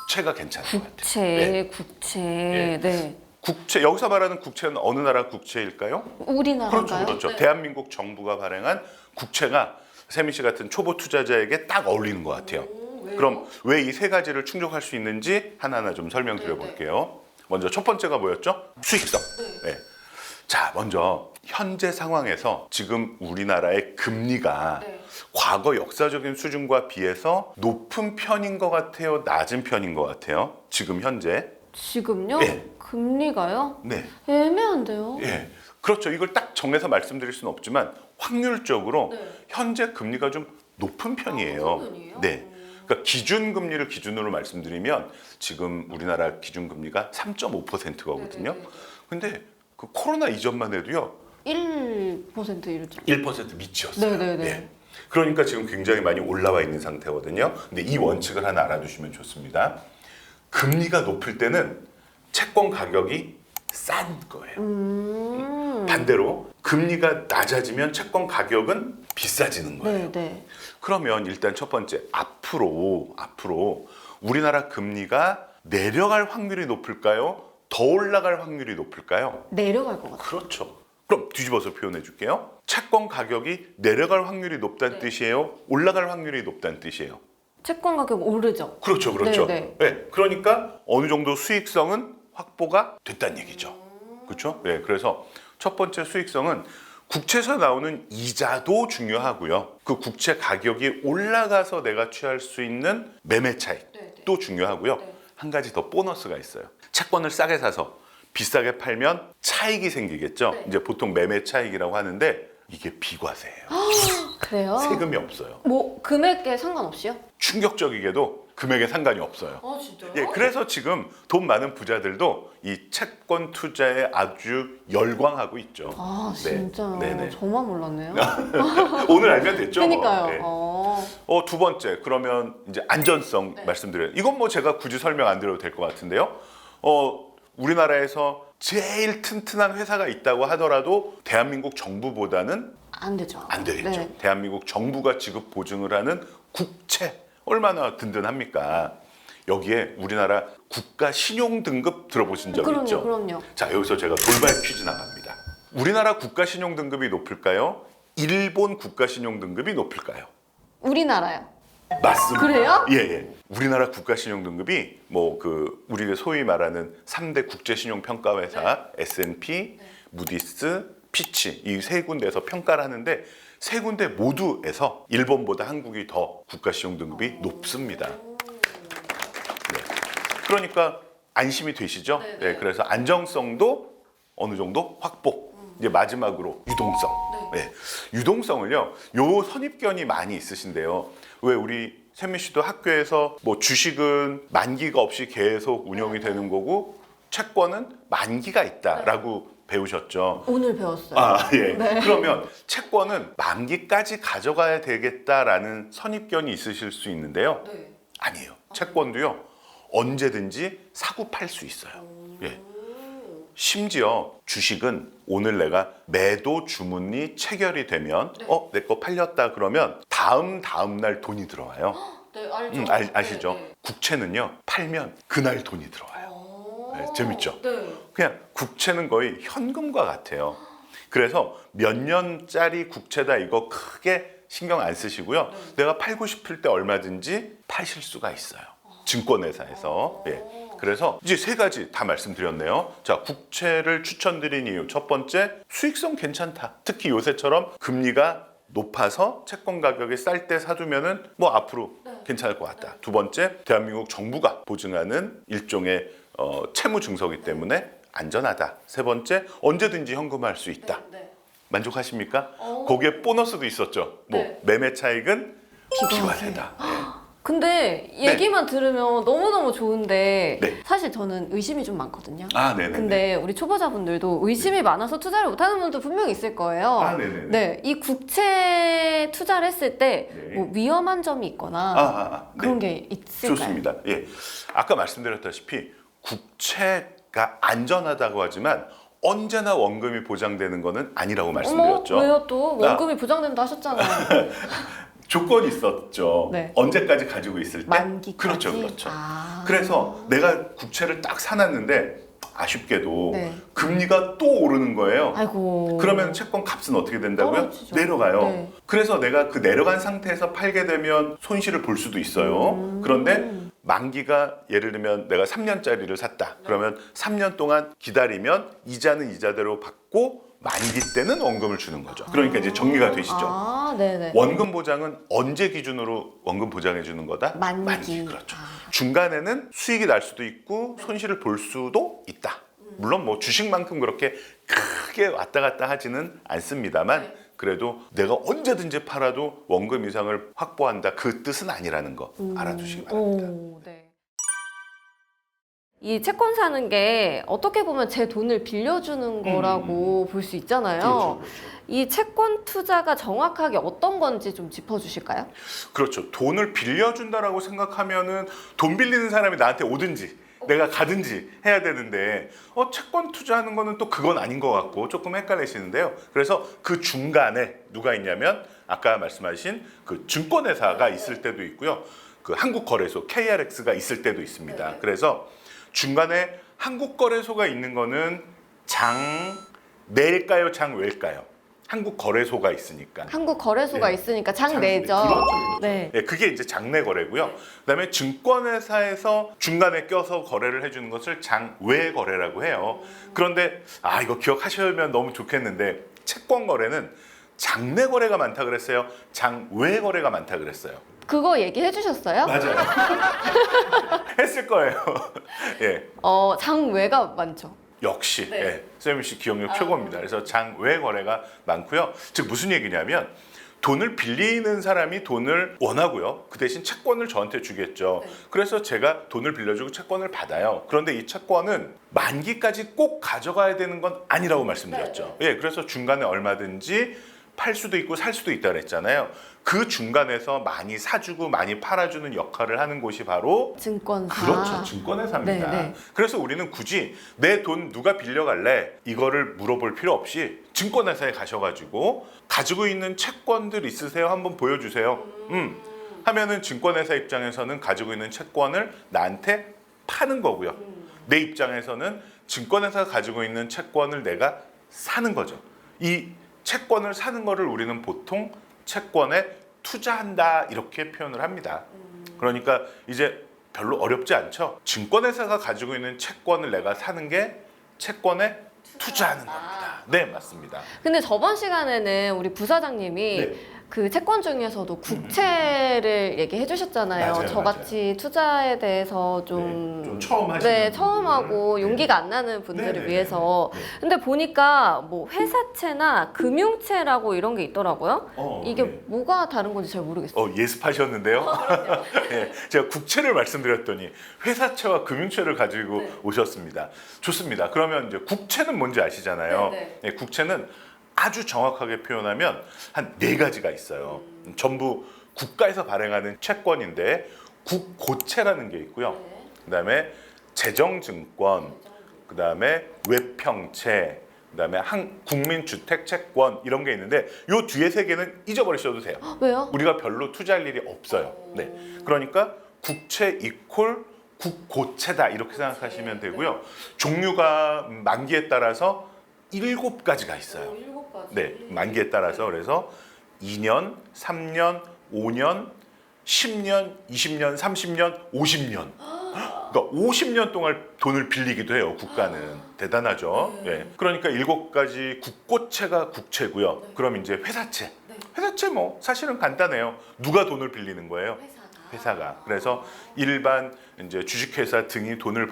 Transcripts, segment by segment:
국채가 괜찮은 것 같아요. 국채. 네. 네. 국채, 여기서 말하는 국채는 어느 나라 국채일까요? 우리나라인가요? 그렇죠. 네. 대한민국 정부가 발행한 국채가 세미 씨 같은 초보 투자자에게 딱 어울리는 것 같아요. 왜요? 그럼 왜 이 세 가지를 충족할 수 있는지 하나하나 좀 설명드려 볼게요. 먼저 첫 번째가 뭐였죠? 수익성. 네. 자, 먼저 현재 상황에서 지금 우리나라의 금리가 과거 역사적인 수준과 비해서 높은 편인 것 같아요? 낮은 편인 것 같아요? 지금 현재? 지금요? 네. 금리가요? 네. 애매한데요? 예. 그렇죠. 이걸 딱 정해서 말씀드릴 수는 없지만 확률적으로 현재 금리가 좀 높은 편이에요. 높은 편이에요? 네. 그러니까 기준금리를 기준으로 말씀드리면 지금 우리나라 기준금리가 3.5%거든요. 근데 그 코로나 이전만 해도요. 1% 이렇죠. 1% 밑이었어요. 네네네. 예. 그러니까 지금 굉장히 많이 올라와 있는 상태거든요. 근데 이 원칙을 하나 알아두시면 좋습니다. 금리가 높을 때는 채권 가격이 싼 거예요. 반대로 금리가 낮아지면 채권 가격은 비싸지는 거예요. 네. 그러면 일단 첫 번째, 앞으로 우리나라 금리가 내려갈 확률이 높을까요? 더 올라갈 확률이 높을까요? 내려갈 것 같아요. 그렇죠. 그럼 뒤집어서 표현해 줄게요. 채권 가격이 내려갈 확률이 높다는 뜻이에요? 올라갈 확률이 높다는 뜻이에요? 채권 가격 오르죠. 그렇죠. 네. 네, 그러니까 어느 정도 수익성은 확보가 됐다는 얘기죠. 그렇죠? 네, 그래서 첫 번째 수익성은 국채에서 나오는 이자도 중요하고요. 그 국채 가격이 올라가서 내가 취할 수 있는 매매 차익도 중요하고요. 한 가지 더 보너스가 있어요. 채권을 싸게 사서 비싸게 팔면 차익이 생기겠죠. 이제 보통 매매 차익이라고 하는데 이게 비과세예요. 그래요? 세금이 없어요. 뭐 금액에 상관없이요? 충격적이게도 금액에 상관이 없어요. 아 진짜요? 예, 그래서 지금 돈 많은 부자들도 이 채권 투자에 아주 열광하고 있죠. 아 네. 진짜 네네. 저만 몰랐네요. 오늘 알면 됐죠. 그러니까요. 네. 두 번째, 그러면 이제 안전성 말씀드려요. 이건 뭐 제가 굳이 설명 안 드려도 될 것 같은데요. 우리나라에서 제일 튼튼한 회사가 있다고 하더라도 대한민국 정부보다는 안 되죠. 안 되겠죠. 네. 대한민국 정부가 지급 보증을 하는 국채 얼마나 든든합니까? 여기에 우리나라 국가 신용 등급 들어보신 적 있죠? 그럼요. 자, 여기서 제가 돌발 퀴즈 나갑니다. 우리나라 국가 신용 등급이 높을까요? 일본 국가 신용 등급이 높을까요? 우리나라요. 맞습니다. 그래요? 예. 우리나라 국가 신용 등급이 뭐 우리가 소위 말하는 3대 국제 신용 평가 회사 S&P, 무디스, 피치 이 세 군데에서 평가를 하는데 세 군데 모두에서 일본보다 한국이 더 국가 신용 등급이 높습니다. 네. 그러니까 안심이 되시죠? 네, 그래서 안정성도 어느 정도 확보. 이제 마지막으로 유동성. 네. 유동성을요. 요 선입견이 많이 있으신데요. 왜 우리 세미 씨도 학교에서 뭐 주식은 만기가 없이 계속 운영이 되는 거고 채권은 만기가 있다라고 배우셨죠. 오늘 배웠어요. 아, 예. 네. 그러면 채권은 만기까지 가져가야 되겠다라는 선입견이 있으실 수 있는데요. 아니에요. 채권도요. 언제든지 사고 팔 수 있어요. 예. 심지어 주식은 오늘 내가 매도 주문이 체결이 되면 내 거 팔렸다 그러면 다음 날 돈이 들어와요. 네, 알죠. 아시죠? 국채는요. 팔면 그날 돈이 들어와요. 네, 재밌죠? 그냥 국채는 거의 현금과 같아요. 그래서 몇 년짜리 국채다 이거 크게 신경 안 쓰시고요. 내가 팔고 싶을 때 얼마든지 파실 수가 있어요. 증권회사에서. 예. 그래서 이제 세 가지 다 말씀드렸네요. 자, 국채를 추천드린 이유. 첫 번째, 수익성 괜찮다. 특히 요새처럼 금리가 높아서 채권 가격이 쌀 때 사두면은 뭐 앞으로 괜찮을 것 같다. 두 번째, 대한민국 정부가 보증하는 일종의 채무 증서이기 때문에 안전하다. 세 번째, 언제든지 현금화할 수 있다. 만족하십니까? 거기에 보너스도 있었죠. 뭐 매매 차익은 비과세다. 근데 얘기만 들으면 너무너무 좋은데 네. 사실 저는 의심이 좀 많거든요. 아, 네네. 근데 우리 초보자분들도 의심이 많아서 투자를 못하는 분도 분명 있을 거예요. 아, 네네네. 네, 이 국채 투자를 했을 때 뭐 위험한 점이 있거나 그런 게 있을까요? 좋습니다. 예, 아까 말씀드렸다시피 국채가 안전하다고 하지만 언제나 원금이 보장되는 것은 아니라고 말씀드렸죠. 왜요 또? 원금이 보장된다 하셨잖아요. 조건이 있었죠. 네. 언제까지 가지고 있을 때? 만기까지? 그렇죠, 그렇죠. 아. 그래서 내가 국채를 딱 사놨는데 아쉽게도 네. 금리가 또 오르는 거예요. 아이고. 그러면 채권 값은 어떻게 된다고요? 떨어지죠. 내려가요. 네. 그래서 내가 그 내려간 상태에서 팔게 되면 손실을 볼 수도 있어요. 그런데 만기가 예를 들면 내가 3년짜리를 샀다. 그러면 3년 동안 기다리면 이자는 이자대로 받고 만기 때는 원금을 주는 거죠. 그러니까 이제 정리가 되시죠. 아, 네네. 원금 보장은 언제 기준으로 원금 보장해 주는 거다? 만기. 그렇죠. 중간에는 수익이 날 수도 있고 손실을 볼 수도 있다. 물론 뭐 주식만큼 그렇게 크게 왔다 갔다 하지는 않습니다만 그래도 내가 언제든지 팔아도 원금 이상을 확보한다. 그 뜻은 아니라는 거 알아두시기 바랍니다. 오, 네. 이 채권 사는 게 어떻게 보면 제 돈을 빌려주는 거라고 볼 수 있잖아요. 그렇죠, 그렇죠. 이 채권 투자가 정확하게 어떤 건지 좀 짚어주실까요? 그렇죠. 돈을 빌려준다라고 생각하면은 돈 빌리는 사람이 나한테 오든지 내가 가든지 해야 되는데 채권 투자하는 거는 또 그건 아닌 것 같고 조금 헷갈리시는데요. 그래서 그 중간에 누가 있냐면 아까 말씀하신 그 증권회사가 있을 때도 있고요. 그 한국거래소 KRX가 있을 때도 있습니다. 그래서 중간에 한국거래소가 있는 거는 장내일까요? 장외일까요? 한국거래소가 있으니까. 한국 거래소가 네. 있으니까 장내죠. 그렇죠, 그렇죠. 네. 네, 그게 이제 장내 거래고요. 그다음에 증권회사에서 중간에 껴서 거래를 해주는 것을 장외 거래라고 해요. 그런데 이거 기억하시면 너무 좋겠는데 채권 거래는 장내 거래가 많다 그랬어요. 장외 거래가 많다 그랬어요. 그거 얘기해 주셨어요? 맞아요. 했을 거예요. 예. 장외가 많죠. 역시 네. 예, 쌤 씨 기억력 최고입니다. 그래서 장외 거래가 많고요. 즉 무슨 얘기냐면 돈을 빌리는 사람이 돈을 원하고요. 그 대신 채권을 저한테 주겠죠. 그래서 제가 돈을 빌려주고 채권을 받아요. 그런데 이 채권은 만기까지 꼭 가져가야 되는 건 아니라고 말씀드렸죠. 예, 그래서 중간에 얼마든지 팔 수도 있고 살 수도 있다 그랬잖아요. 그 중간에서 많이 사주고 많이 팔아주는 역할을 하는 곳이 바로 증권사. 그렇죠. 증권회사입니다. 네, 네. 그래서 우리는 굳이 내 돈 누가 빌려갈래? 이거를 물어볼 필요 없이 증권회사에 가셔가지고 가지고 있는 채권들 있으세요? 한번 보여주세요. 하면은 증권회사 입장에서는 가지고 있는 채권을 나한테 파는 거고요. 내 입장에서는 증권회사가 가지고 있는 채권을 내가 사는 거죠. 이 채권을 사는 거를 우리는 보통 채권에 투자한다 이렇게 표현을 합니다. 그러니까 이제 별로 어렵지 않죠. 증권회사가 가지고 있는 채권을 내가 사는 게 채권에 투자하는 겁니다. 네, 맞습니다. 근데 저번 시간에는 우리 부사장님이 네. 그 채권 중에서도 국채를 얘기해 주셨잖아요. 맞아요, 저같이 투자에 대해서 좀, 좀 처음 하시는 네, 처음 하고 분들. 용기가 안 나는 분들을 네, 네, 위해서. 네. 근데 보니까 뭐 회사채나 금융채라고 이런 게 있더라고요. 이게 네. 뭐가 다른 건지 잘 모르겠어요. 예습하셨는데요. 네, 제가 국채를 말씀드렸더니 회사채와 금융채를 가지고 네. 오셨습니다. 좋습니다. 그러면 이제 국채는 뭔지 아시잖아요. 네, 네, 국채는 아주 정확하게 표현하면 한 4가지가 있어요. 전부 국가에서 발행하는 채권인데 국고채라는 게 있고요. 그다음에 재정증권, 그다음에 외평채, 그다음에 국민주택채권 이런 게 있는데 요 뒤에 3개는 잊어버리셔도 돼요. 왜요? 우리가 별로 투자할 일이 없어요. 네, 그러니까 국채 이퀄 국고채다 이렇게 생각하시면 되고요. 종류가 만기에 따라서 7가지가 있어요. 네, 만기에 따라서 그래서 2년, 3년, 5년, 10년, 20년, 30년, 50년. 그러니까 50년 동안 돈을 빌리기도 해요. 국가는 대단하죠. 네. 그러니까 7가지 국고채가 국채고요. 그럼 이제 회사채. 회사채 뭐 사실은 간단해요. 누가 돈을 빌리는 거예요? 회사가. 그래서 일반 이제 주식회사 등이 돈을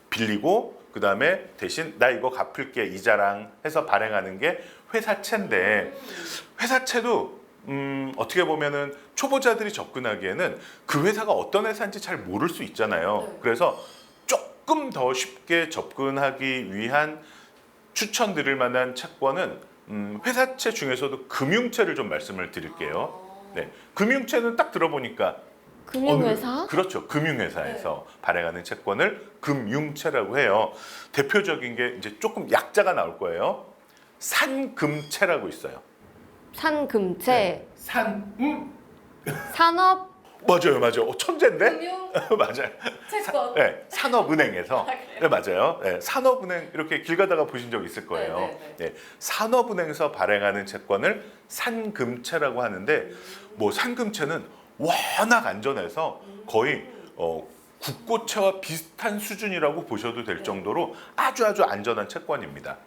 빌리고 그 다음에 대신 나 이거 갚을게 이자랑 해서 발행하는 게 회사채인데 회사채도 어떻게 보면은 초보자들이 접근하기에는 그 회사가 어떤 회사인지 잘 모를 수 있잖아요. 그래서 조금 더 쉽게 접근하기 위한 추천드릴 만한 채권은 회사채 중에서도 금융채를 좀 말씀을 드릴게요. 네, 금융채는 딱 들어보니까 금융회사? 그렇죠. 금융회사에서 발행하는 채권을 금융채라고 해요. 대표적인 게 이제 조금 약자가 나올 거예요. 산금채라고 있어요. 산금채. 산, 산업 맞아요. 천재인데? 금융 맞아요. 채권. 네, 산업은행에서 그래요? 네, 맞아요. 네, 산업은행 이렇게 길 가다가 보신 적 있을 거예요. 네, 산업은행에서 발행하는 채권을 산금채라고 하는데 뭐 산금채는 워낙 안전해서 거의 국고채와 비슷한 수준이라고 보셔도 될 정도로 아주 안전한 채권입니다.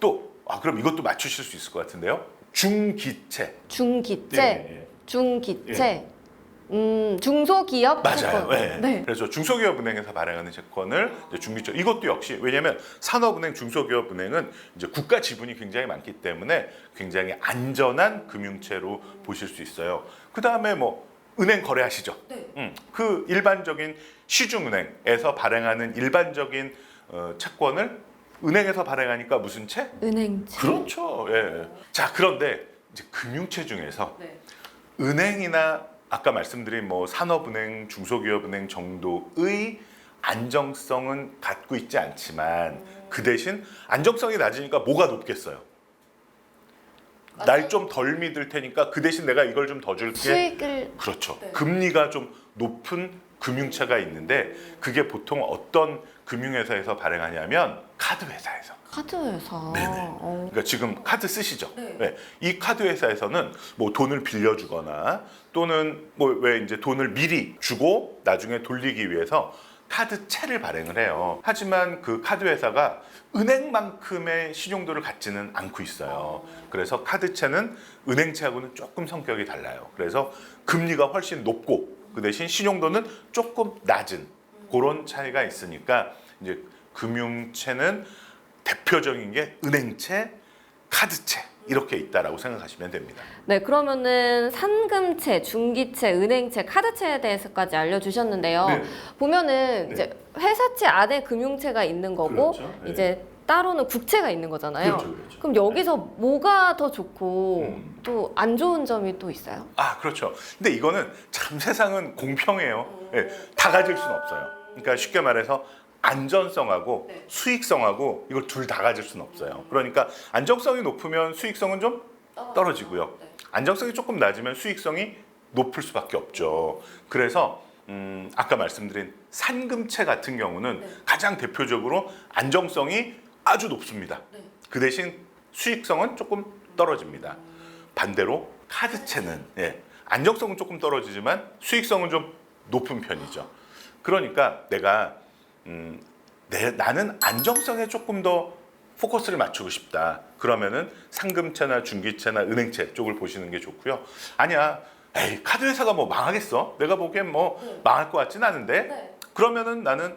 또 그럼 이것도 맞추실 수 있을 것 같은데요. 중기채. 중기채. 네. 중기채. 중소기업 맞아요. 채권. 네. 네. 그래서 중소기업은행에서 발행하는 채권을 이제 중기채. 이것도 역시 왜냐하면 산업은행, 중소기업은행은 이제 국가 지분이 굉장히 많기 때문에 굉장히 안전한 금융채로 보실 수 있어요. 그 다음에 뭐 은행 거래하시죠. 네. 그 일반적인 시중은행에서 발행하는 일반적인 채권을 은행에서 발행하니까 무슨 채? 은행채. 그렇죠. 예. 자, 그런데 이제 금융채 중에서 네. 은행이나 아까 말씀드린 뭐 산업은행, 중소기업은행 정도의 안정성은 갖고 있지 않지만 그 대신 안정성이 낮으니까 뭐가 높겠어요? 날 좀 덜 믿을 테니까 그 대신 내가 이걸 좀 더 줄게. 수익을 그렇죠. 네. 금리가 좀 높은 금융채가 있는데 그게 보통 어떤 금융회사에서 발행하냐면 카드회사에서. 카드회사. 네네. 그러니까 지금 카드 쓰시죠? 네. 네. 이 카드 회사에서는 뭐 돈을 빌려주거나 또는 뭐 왜 이제 돈을 미리 주고 나중에 돌리기 위해서 카드채를 발행을 해요. 하지만 그 카드 회사가 은행만큼의 신용도를 갖지는 않고 있어요. 그래서 카드채는 은행채하고는 조금 성격이 달라요. 그래서 금리가 훨씬 높고 그 대신 신용도는 조금 낮은 그런 차이가 있으니까 이제 금융채는 대표적인 게 은행채, 카드채 이렇게 있다라고 생각하시면 됩니다. 네, 그러면은 산금채, 중기채, 은행채, 카드채에 대해서까지 알려주셨는데요. 네. 보면은 네. 이제 회사채 안에 금융채가 있는 거고 그렇죠. 네. 이제 따로는 국채가 있는 거잖아요. 그렇죠. 그럼 여기서 뭐가 더 좋고 또 안 좋은 점이 또 있어요? 그렇죠. 근데 이거는 참 세상은 공평해요. 예, 다 가질 수는 없어요. 그러니까 쉽게 말해서 안전성하고 네. 수익성하고 이걸 둘 다 가질 수는 없어요. 그러니까 안정성이 높으면 수익성은 좀 떨어지고요. 네. 안정성이 조금 낮으면 수익성이 높을 수밖에 없죠. 그래서 아까 말씀드린 산금채 같은 경우는 네. 가장 대표적으로 안정성이 아주 높습니다. 네. 그 대신 수익성은 조금 떨어집니다. 반대로 카드채는 안정성은 조금 떨어지지만 수익성은 좀 높은 편이죠. 그러니까 내가 나는 안정성에 조금 더 포커스를 맞추고 싶다. 그러면은 상금채나 중기채나 은행채 쪽을 보시는 게 좋고요. 아니야, 에이, 카드 회사가 뭐 망하겠어? 내가 보기엔 뭐 망할 것 같진 않은데. 네. 그러면은 나는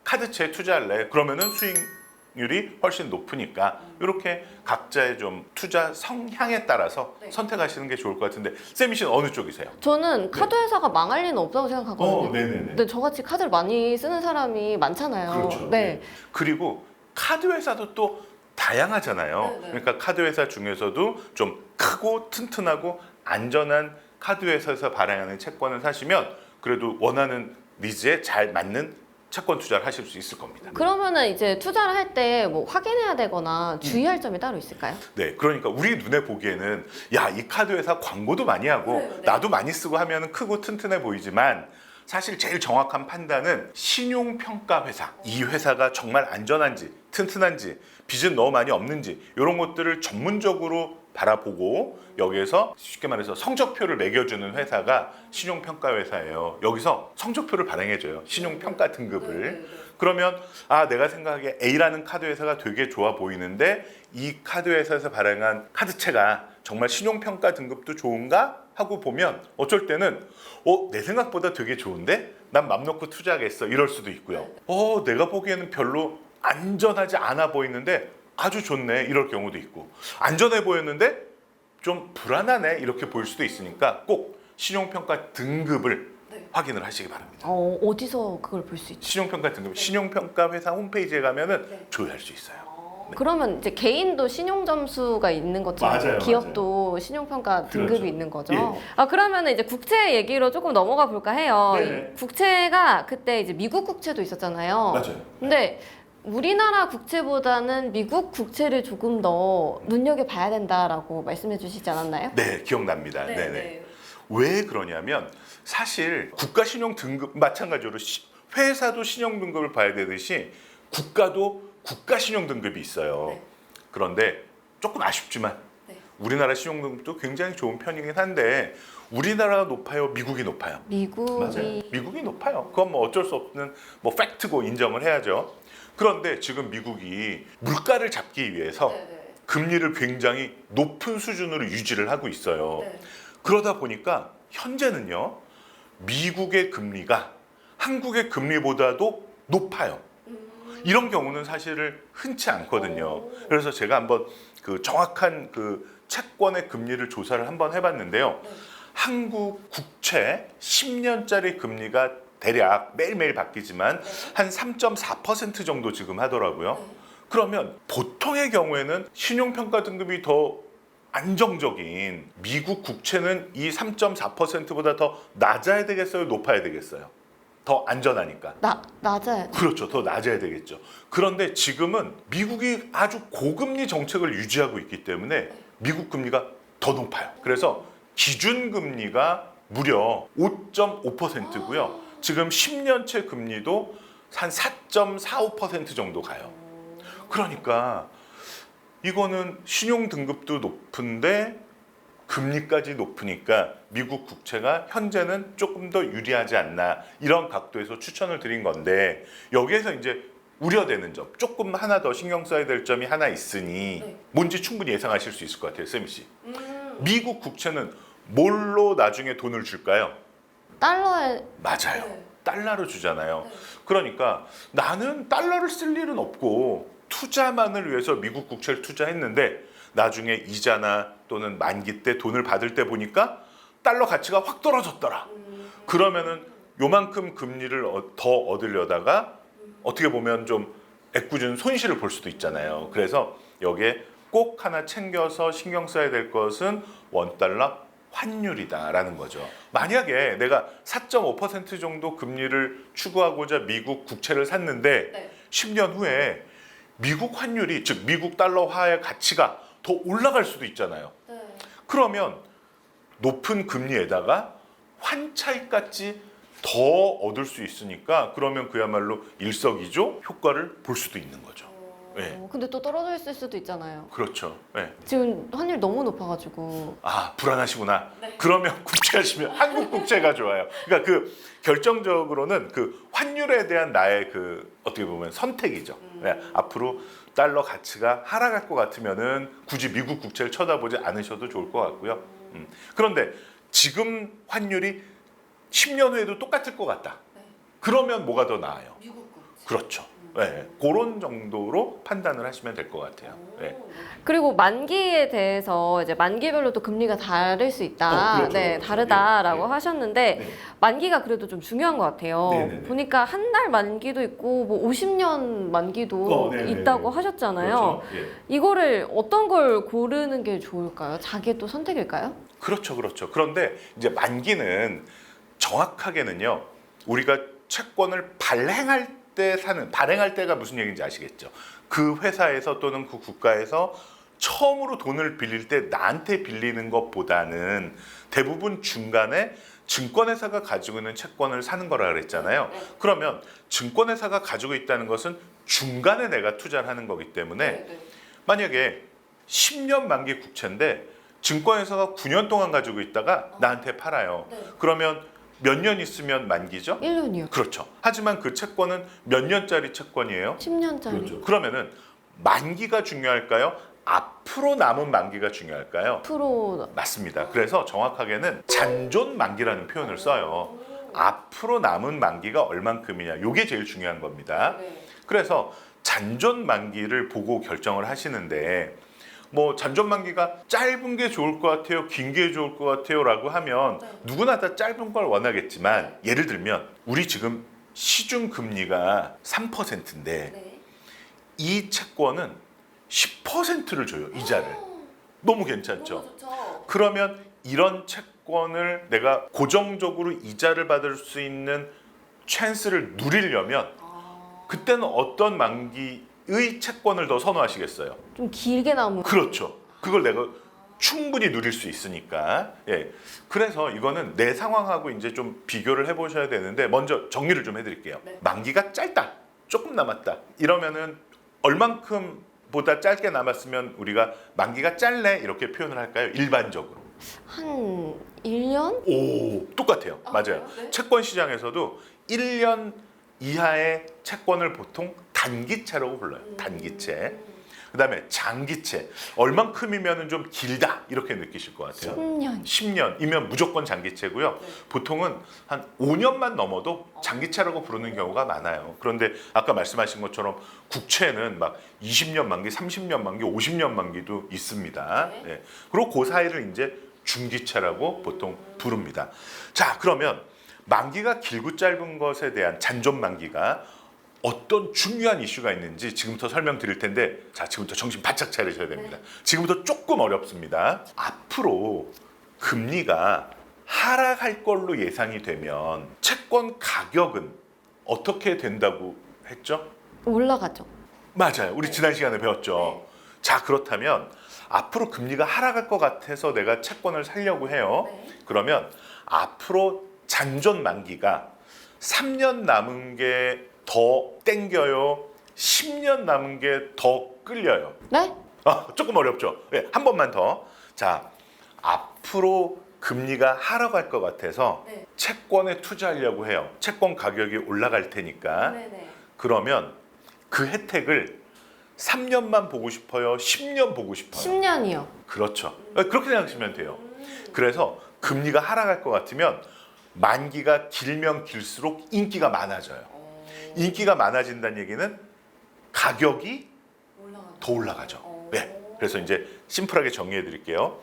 카드채에 투자할래. 그러면은 수익률이 훨씬 높으니까 이렇게 각자의 좀 투자 성향에 따라서 네. 선택하시는 게 좋을 것 같은데 쌤이 씨는 어느 쪽이세요? 저는 카드 회사가 망할 리는 없다고 생각하거든요. 네네네. 근데 저같이 카드를 많이 쓰는 사람이 많잖아요. 그렇죠. 네. 그리고 카드 회사도 또 다양하잖아요. 네네. 그러니까 카드 회사 중에서도 좀 크고 튼튼하고 안전한 카드 회사에서 발행하는 채권을 사시면 그래도 원하는 니즈에 잘 맞는 채권 투자를 하실 수 있을 겁니다. 그러면은 이제 투자를 할 때 뭐 확인해야 되거나 주의할 점이 따로 있을까요? 네, 그러니까 우리 눈에 보기에는 야, 이 카드 회사 광고도 많이 하고 네. 나도 많이 쓰고 하면은 크고 튼튼해 보이지만 사실 제일 정확한 판단은 신용평가 회사. 이 회사가 정말 안전한지, 튼튼한지, 빚은 너무 많이 없는지 이런 것들을 전문적으로 바라보고 여기에서 쉽게 말해서 성적표를 매겨주는 회사가 신용평가 회사예요. 여기서 성적표를 발행해줘요. 신용평가 등급을. 그러면 내가 생각하기에 A라는 카드 회사가 되게 좋아 보이는데 이 카드 회사에서 발행한 카드채가 정말 신용평가 등급도 좋은가? 하고 보면 어쩔 때는 내 생각보다 되게 좋은데? 난 맘 놓고 투자하겠어. 이럴 수도 있고요. 내가 보기에는 별로 안전하지 않아 보이는데 아주 좋네. 이럴 경우도 있고 안전해 보였는데 좀 불안하네. 이렇게 보일 수도 있으니까 꼭 신용평가 등급을 확인을 하시기 바랍니다. 어디서 그걸 볼 수 있죠? 신용평가 등급, 신용평가 회사 홈페이지에 가면은 조회할 수 있어요. 그러면 이제 개인도 신용 점수가 있는 것처럼 맞아요, 기업도 신용평가 등급이 그렇죠. 있는 거죠. 예. 그러면 이제 국채 얘기로 조금 넘어가 볼까 해요. 네네. 이 국채가 그때 이제 미국 국채도 있었잖아요. 맞아요. 근데 우리나라 국채보다는 미국 국채를 조금 더 눈여겨봐야 된다라고 말씀해 주시지 않았나요? 네, 기억납니다. 네네. 왜 그러냐면 사실 국가신용 등급 마찬가지로 회사도 신용 등급을 봐야 되듯이 국가도 국가신용 등급이 있어요. 네. 그런데 조금 아쉽지만 네. 우리나라 신용 등급도 굉장히 좋은 편이긴 한데 우리나라가 높아요, 미국이 높아요? 미국이 미국이 높아요. 그건 뭐 어쩔 수 없는 뭐 팩트고 인정을 해야죠. 그런데 지금 미국이 물가를 잡기 위해서 금리를 굉장히 높은 수준으로 유지를 하고 있어요. 그러다 보니까 현재는요, 미국의 금리가 한국의 금리보다도 높아요. 이런 경우는 사실을 흔치 않거든요. 그래서 제가 한번 그 정확한 그 채권의 금리를 조사를 한번 해봤는데요. 한국 국채 10년짜리 금리가 대략 매일매일 바뀌지만 한 3.4% 정도 지금 하더라고요. 그러면 보통의 경우에는 신용평가 등급이 더 안정적인 미국 국채는 이 3.4%보다 더 낮아야 되겠어요? 높아야 되겠어요? 더 안전하니까. 낮아야 돼. 그렇죠. 더 낮아야 되겠죠. 그런데 지금은 미국이 아주 고금리 정책을 유지하고 있기 때문에 미국 금리가 더 높아요. 그래서 기준금리가 무려 5.5%고요. 지금 10년채 금리도 한 4.45% 정도 가요. 그러니까 이거는 신용 등급도 높은데 금리까지 높으니까 미국 국채가 현재는 조금 더 유리하지 않나, 이런 각도에서 추천을 드린 건데, 여기에서 이제 우려되는 점, 조금 하나 더 신경 써야 될 점이 하나 있으니 뭔지 충분히 예상하실 수 있을 것 같아요, 세미 씨. 미국 국채는 뭘로 나중에 돈을 줄까요? 달러에 맞아요. 달러로 주잖아요. 그러니까 나는 달러를 쓸 일은 없고 투자만을 위해서 미국 국채를 투자했는데 나중에 이자나 또는 만기 때 돈을 받을 때 보니까 달러 가치가 확 떨어졌더라. 그러면은 요만큼 금리를 더 얻으려다가 어떻게 보면 좀 애꿎은 손실을 볼 수도 있잖아요. 그래서 여기에 꼭 하나 챙겨서 신경 써야 될 것은 원달러 환율이다라는 거죠. 만약에 내가 4.5% 정도 금리를 추구하고자 미국 국채를 샀는데 10년 후에 미국 환율이, 즉 미국 달러화의 가치가 더 올라갈 수도 있잖아요. 그러면 높은 금리에다가 환차익같이 더 얻을 수 있으니까 그러면 그야말로 일석이조 효과를 볼 수도 있는 거죠. 네. 근데 또 떨어져 있을 수도 있잖아요. 그렇죠. 네. 지금 환율 너무 높아가지고. 아, 불안하시구나. 그러면 국채하시면 한국 국채가 좋아요. 그러니까 그 결정적으로는 그 환율에 대한 나의 그 어떻게 보면 선택이죠. 네. 앞으로 달러 가치가 하락할 것 같으면은 굳이 미국 국채를 쳐다보지 않으셔도 좋을 것 같고요. 그런데 지금 환율이 10년 후에도 똑같을 것 같다. 그러면 뭐가 더 나아요? 미국 국채. 그렇죠. 네, 그런 정도로 판단을 하시면 될 것 같아요. 네. 그리고 만기에 대해서 이제 만기별로 또 금리가 다를 수 있다. 그렇죠, 네, 그렇죠. 다르다라고 네, 네. 하셨는데 네. 만기가 그래도 좀 중요한 것 같아요. 네, 네, 네. 보니까 한 달 만기도 있고 뭐 50년 만기도 네, 네, 있다고 네. 하셨잖아요. 그렇죠. 예. 이거를 어떤 걸 고르는 게 좋을까요? 자기의 또 선택일까요? 그렇죠, 그렇죠. 그런데 이제 만기는 정확하게는요, 우리가 채권을 발행할 때가 무슨 얘기인지 아시겠죠? 그 회사에서 또는 그 국가에서 처음으로 돈을 빌릴 때 나한테 빌리는 것보다는 대부분 중간에 증권회사가 가지고 있는 채권을 사는 거라 그랬잖아요. 그러면 증권회사가 가지고 있다는 것은 중간에 내가 투자를 하는 거기 때문에 만약에 10년 만기 국채인데 증권회사가 9년 동안 가지고 있다가 나한테 팔아요. 그러면 몇 년 있으면 만기죠? 1년이요. 그렇죠. 하지만 그 채권은 몇 년짜리 채권이에요? 10년짜리. 그렇죠. 그러면은 만기가 중요할까요? 앞으로 남은 만기가 중요할까요? 프로. 맞습니다. 그래서 정확하게는 잔존 만기라는 표현을 써요. 앞으로 남은 만기가 얼만큼이냐, 이게 제일 중요한 겁니다. 그래서 잔존 만기를 보고 결정을 하시는데, 뭐 잔존 만기가 짧은 게 좋을 것 같아요, 긴 게 좋을 것 같아요 라고 하면 누구나 다 짧은 걸 원하겠지만, 예를 들면 우리 지금 시중 금리가 3%인데 이 채권은 10%를 줘요, 이자를. 너무 괜찮죠? 그러면 이런 채권을 내가 고정적으로 이자를 받을 수 있는 찬스를 누리려면 그때는 어떤 만기의 채권을 더 선호하시겠어요? 좀 길게 남은. 그렇죠. 그걸 내가 충분히 누릴 수 있으니까. 예. 그래서 이거는 내 상황하고 이제 좀 비교를 해보셔야 되는데 먼저 정리를 좀 해드릴게요. 네. 만기가 짧다, 조금 남았다 이러면은 얼만큼 보다 짧게 남았으면 우리가 만기가 짧네 이렇게 표현을 할까요? 일반적으로. 한 1년? 오, 똑같아요. 맞아요. 그래요? 네. 채권 시장에서도 1년 이하의 채권을 보통 단기채라고 불러요. 단기채. 그다음에 장기채. 얼만큼이면 좀 길다 이렇게 느끼실 것 같아요. 10년. 10년이면 무조건 장기채고요. 보통은 한 5년만 넘어도 장기채라고 부르는 경우가 많아요. 그런데 아까 말씀하신 것처럼 국채는 막 20년 만기, 30년 만기, 50년 만기도 있습니다. 네. 네. 그리고 그 사이를 이제 중기채라고 보통 부릅니다. 자, 그러면 만기가 길고 짧은 것에 대한 잔존 만기가 어떤 중요한 이슈가 있는지 지금부터 설명드릴 텐데, 자, 지금부터 정신 바짝 차리셔야 됩니다. 지금부터 조금 어렵습니다. 앞으로 금리가 하락할 걸로 예상이 되면 채권 가격은 어떻게 된다고 했죠? 올라가죠. 맞아요. 우리 지난 시간에 배웠죠. 자, 그렇다면 앞으로 금리가 하락할 것 같아서 내가 채권을 사려고 해요. 그러면 앞으로 잔존 만기가 3년 남은 게 더 땡겨요? 10년 남은 게 더 끌려요? 네? 조금 어렵죠? 네, 한 번만 더. 자, 앞으로 금리가 하락할 것 같아서 채권에 투자하려고 해요. 채권 가격이 올라갈 테니까. 그러면 그 혜택을 3년만 보고 싶어요? 10년 보고 싶어요? 10년이요. 그렇죠. 그렇게 생각하시면 돼요. 그래서 금리가 하락할 것 같으면 만기가 길면 길수록 인기가 많아져요. 인기가 많아진다는 얘기는 가격이 더 올라가죠. 네. 그래서 이제 심플하게 정리해 드릴게요.